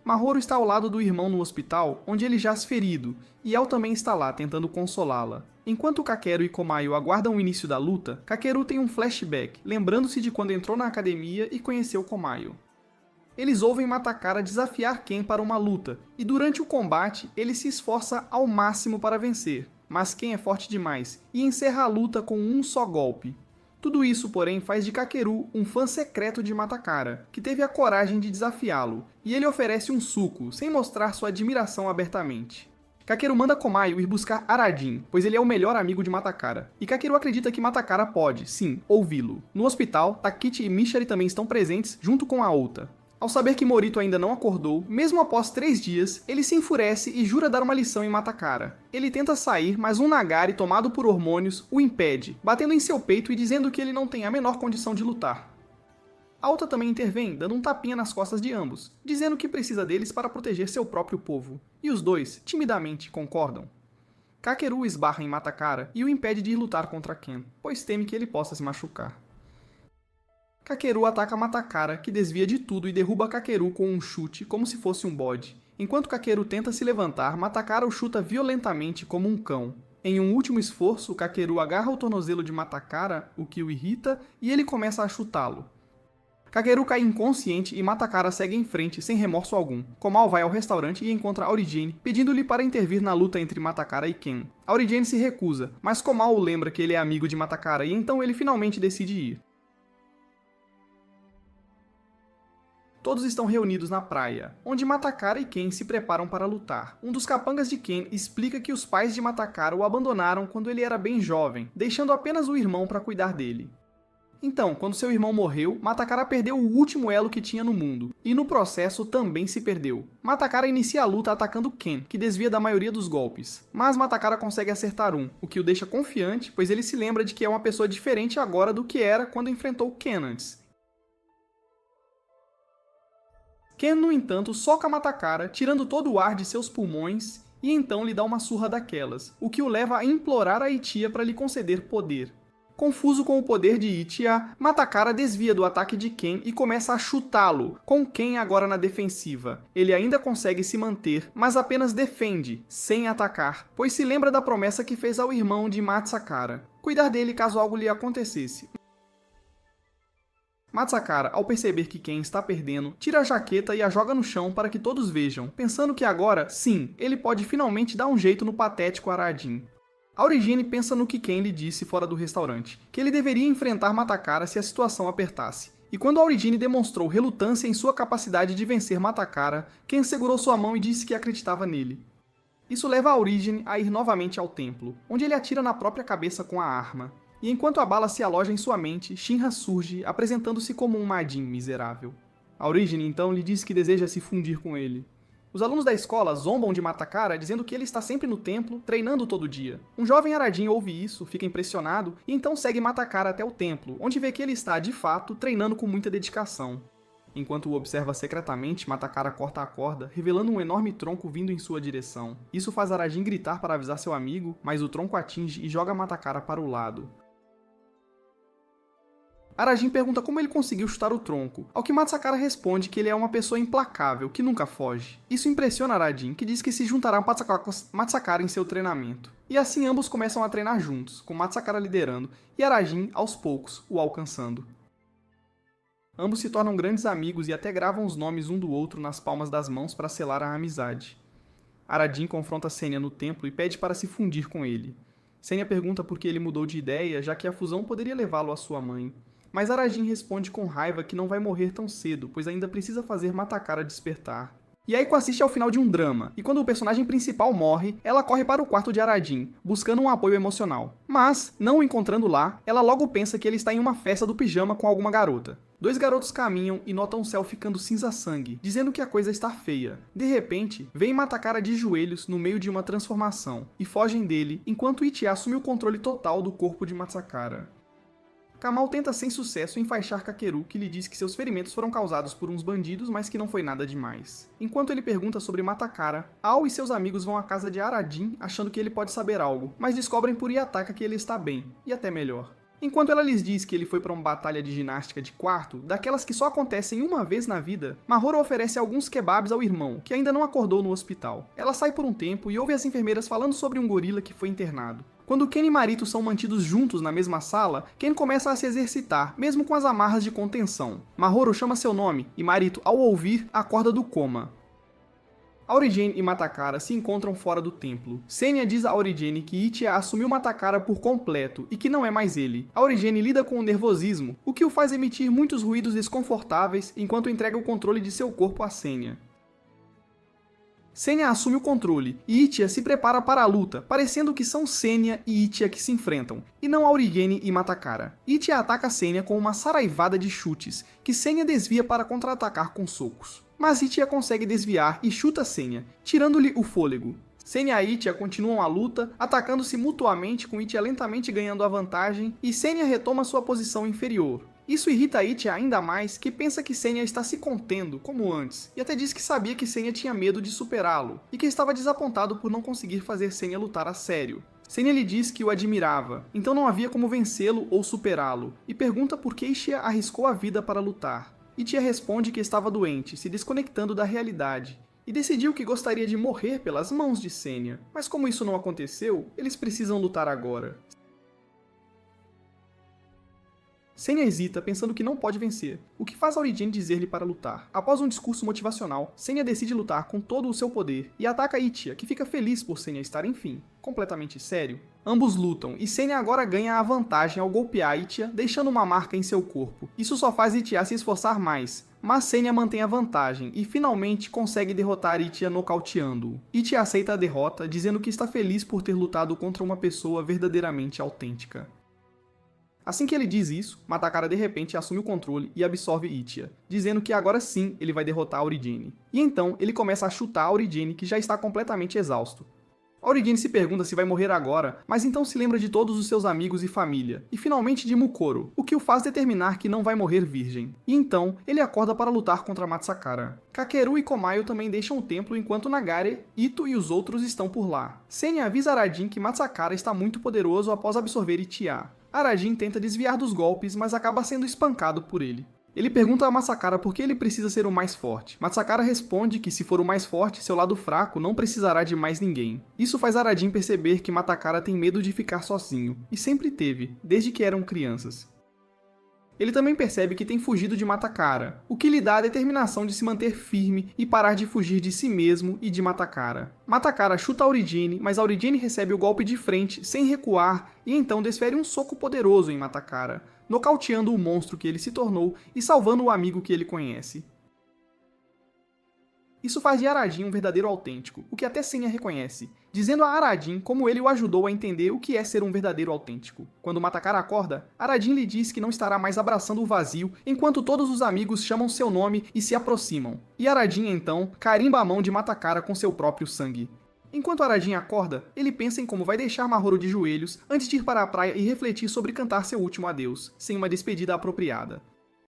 Mahoro está ao lado do irmão no hospital, onde ele jaz ferido, e El também está lá, tentando consolá-la. Enquanto Kakeru e Komayo aguardam o início da luta, Kakeru tem um flashback, lembrando-se de quando entrou na academia e conheceu Komayo. Eles ouvem Matakara desafiar Ken para uma luta, e durante o combate, ele se esforça ao máximo para vencer, mas Ken é forte demais, e encerra a luta com um só golpe. Tudo isso, porém, faz de Kakeru um fã secreto de Matakara, que teve a coragem de desafiá-lo, e ele oferece um suco, sem mostrar sua admiração abertamente. Kakeru manda Komayo ir buscar Arajin, pois ele é o melhor amigo de Matakara, e Kakeru acredita que Matakara pode, sim, ouvi-lo. No hospital, Takichi e Mishari também estão presentes, junto com a Ota. Ao saber que Morito ainda não acordou, mesmo após 3 dias, ele se enfurece e jura dar uma lição em Matakara. Ele tenta sair, mas um Nagari tomado por hormônios o impede, batendo em seu peito e dizendo que ele não tem a menor condição de lutar. A Ota também intervém, dando um tapinha nas costas de ambos, dizendo que precisa deles para proteger seu próprio povo. E os dois, timidamente, concordam. Kakeru esbarra em Matakara e o impede de ir lutar contra Ken, pois teme que ele possa se machucar. Kakeru ataca Matakara, que desvia de tudo e derruba Kakeru com um chute, como se fosse um bode. Enquanto Kakeru tenta se levantar, Matakara o chuta violentamente como um cão. Em um último esforço, Kakeru agarra o tornozelo de Matakara, o que o irrita, e ele começa a chutá-lo. Kakeru cai inconsciente e Matakara segue em frente, sem remorso algum. Komao vai ao restaurante e encontra Aurigine, pedindo-lhe para intervir na luta entre Matakara e Ken. Aurigine se recusa, mas Komao lembra que ele é amigo de Matakara e então ele finalmente decide ir. Todos estão reunidos na praia, onde Matakara e Ken se preparam para lutar. Um dos capangas de Ken explica que os pais de Matakara o abandonaram quando ele era bem jovem, deixando apenas o irmão para cuidar dele. Então, quando seu irmão morreu, Matakara perdeu o último elo que tinha no mundo, e no processo também se perdeu. Matakara inicia a luta atacando Ken, que desvia da maioria dos golpes, mas Matakara consegue acertar um, o que o deixa confiante, pois ele se lembra de que é uma pessoa diferente agora do que era quando enfrentou Ken antes. Ken, no entanto, soca Matakara, tirando todo o ar de seus pulmões, e então lhe dá uma surra daquelas, o que o leva a implorar a Ichiya para lhe conceder poder. Confuso com o poder de Ichiya, Matakara desvia do ataque de Ken e começa a chutá-lo, com Ken agora na defensiva. Ele ainda consegue se manter, mas apenas defende, sem atacar, pois se lembra da promessa que fez ao irmão de Matsakara, cuidar dele caso algo lhe acontecesse. Matsakara, ao perceber que Ken está perdendo, tira a jaqueta e a joga no chão para que todos vejam, pensando que agora, sim, ele pode finalmente dar um jeito no patético Arajin. A Origene pensa no que Ken lhe disse fora do restaurante, que ele deveria enfrentar Matakara se a situação apertasse. E quando a Origene demonstrou relutância em sua capacidade de vencer Matakara, Ken segurou sua mão e disse que acreditava nele. Isso leva a Origene a ir novamente ao templo, onde ele atira na própria cabeça com a arma. E enquanto a bala se aloja em sua mente, Shinra surge, apresentando-se como um Majin miserável. A Origene então lhe diz que deseja se fundir com ele. Os alunos da escola zombam de Matakara, dizendo que ele está sempre no templo, treinando todo dia. Um jovem Arajin ouve isso, fica impressionado, e então segue Matakara até o templo, onde vê que ele está, de fato, treinando com muita dedicação. Enquanto o observa secretamente, Matakara corta a corda, revelando um enorme tronco vindo em sua direção. Isso faz Arajin gritar para avisar seu amigo, mas o tronco atinge e joga Matakara para o lado. Arajin pergunta como ele conseguiu chutar o tronco, ao que Matsakara responde que ele é uma pessoa implacável, que nunca foge. Isso impressiona Arajin, que diz que se juntará a Matsakara em seu treinamento. E assim ambos começam a treinar juntos, com Matsakara liderando, e Arajin, aos poucos, o alcançando. Ambos se tornam grandes amigos e até gravam os nomes um do outro nas palmas das mãos para selar a amizade. Arajin confronta Senya no templo e pede para se fundir com ele. Senya pergunta por que ele mudou de ideia, já que a fusão poderia levá-lo à sua mãe. Mas Arajin responde com raiva que não vai morrer tão cedo, pois ainda precisa fazer Matakara despertar. E Aiko assiste ao final de um drama, e quando o personagem principal morre, ela corre para o quarto de Arajin, buscando um apoio emocional. Mas, não o encontrando lá, ela logo pensa que ele está em uma festa do pijama com alguma garota. Dois garotos caminham e notam o céu ficando cinza-sangue, dizendo que a coisa está feia. De repente, veem Matakara de joelhos no meio de uma transformação, e fogem dele, enquanto Ichiya assume o controle total do corpo de Matsakara. Kamal tenta sem sucesso enfaixar Kakeru, que lhe diz que seus ferimentos foram causados por uns bandidos, mas que não foi nada demais. Enquanto ele pergunta sobre Matakara, Ao e seus amigos vão à casa de Arajin, achando que ele pode saber algo, mas descobrem por Yataka que ele está bem, e até melhor. Enquanto ela lhes diz que ele foi para uma batalha de ginástica de quarto, daquelas que só acontecem uma vez na vida, Mahoro oferece alguns kebabs ao irmão, que ainda não acordou no hospital. Ela sai por um tempo e ouve as enfermeiras falando sobre um gorila que foi internado. Quando Ken e Marito são mantidos juntos na mesma sala, Ken começa a se exercitar, mesmo com as amarras de contenção. Mahoro chama seu nome, e Marito, ao ouvir, acorda do coma. A Origene e Matakara se encontram fora do templo. Senya diz a Origene que Ichiya assumiu Matakara por completo e que não é mais ele. A Origene lida com o nervosismo, o que o faz emitir muitos ruídos desconfortáveis enquanto entrega o controle de seu corpo a Senya. Senya assume o controle, e Ichiya se prepara para a luta, parecendo que são Senya e Ichiya que se enfrentam, e não a Origene e Matakara. Ichiya ataca Senya com uma saraivada de chutes, que Senya desvia para contra-atacar com socos. Mas Ichiya consegue desviar e chuta Senya, tirando-lhe o fôlego. Senya e Ichiya continuam a luta, atacando-se mutuamente, com Ichiya lentamente ganhando a vantagem, e Senya retoma sua posição inferior. Isso irrita Ichiya ainda mais, que pensa que Senya está se contendo, como antes, e até diz que sabia que Senya tinha medo de superá-lo, e que estava desapontado por não conseguir fazer Senya lutar a sério. Senya lhe diz que o admirava, então não havia como vencê-lo ou superá-lo, e pergunta por que Ichiya arriscou a vida para lutar. Ichiya responde que estava doente, se desconectando da realidade, e decidiu que gostaria de morrer pelas mãos de Senya. Mas como isso não aconteceu, eles precisam lutar agora. Senya hesita, pensando que não pode vencer, o que faz a Origene dizer-lhe para lutar. Após um discurso motivacional, Senya decide lutar com todo o seu poder e ataca Ichiya, que fica feliz por Senya estar, enfim, completamente sério. Ambos lutam, e Senya agora ganha a vantagem ao golpear Ichiya, deixando uma marca em seu corpo. Isso só faz Ichiya se esforçar mais, mas Senya mantém a vantagem e finalmente consegue derrotar Ichiya nocauteando-o. Ichiya aceita a derrota, dizendo que está feliz por ter lutado contra uma pessoa verdadeiramente autêntica. Assim que ele diz isso, Matakara de repente assume o controle e absorve Ichiya, dizendo que agora sim ele vai derrotar a Origene. E então ele começa a chutar a Origene, que já está completamente exausto. A Origene se pergunta se vai morrer agora, mas então se lembra de todos os seus amigos e família, e finalmente de Mukoro, o que o faz determinar que não vai morrer virgem. E então, ele acorda para lutar contra Matsakara. Kakeru e Komayo também deixam o templo enquanto Nagare, Ito e os outros estão por lá. Senya avisa Arajin que Matsakara está muito poderoso após absorver Ichiya. Arajin tenta desviar dos golpes, mas acaba sendo espancado por ele. Ele pergunta a Matsakara por que ele precisa ser o mais forte. Matsakara responde que se for o mais forte, seu lado fraco não precisará de mais ninguém. Isso faz Arajin perceber que Matakara tem medo de ficar sozinho, e sempre teve, desde que eram crianças. Ele também percebe que tem fugido de Matacara, o que lhe dá a determinação de se manter firme e parar de fugir de si mesmo e de Matacara. Matacara chuta Aurigene, mas Aurigene recebe o golpe de frente, sem recuar, e então desfere um soco poderoso em Matacara, nocauteando o monstro que ele se tornou e salvando o amigo que ele conhece. Isso faz de Arajin um verdadeiro autêntico, o que até Senya reconhece, dizendo a Arajin como ele o ajudou a entender o que é ser um verdadeiro autêntico. Quando Matacara acorda, Arajin lhe diz que não estará mais abraçando o vazio enquanto todos os amigos chamam seu nome e se aproximam. E Arajin, então, carimba a mão de Matacara com seu próprio sangue. Enquanto Arajin acorda, ele pensa em como vai deixar Mahoru de joelhos antes de ir para a praia e refletir sobre cantar seu último adeus, sem uma despedida apropriada.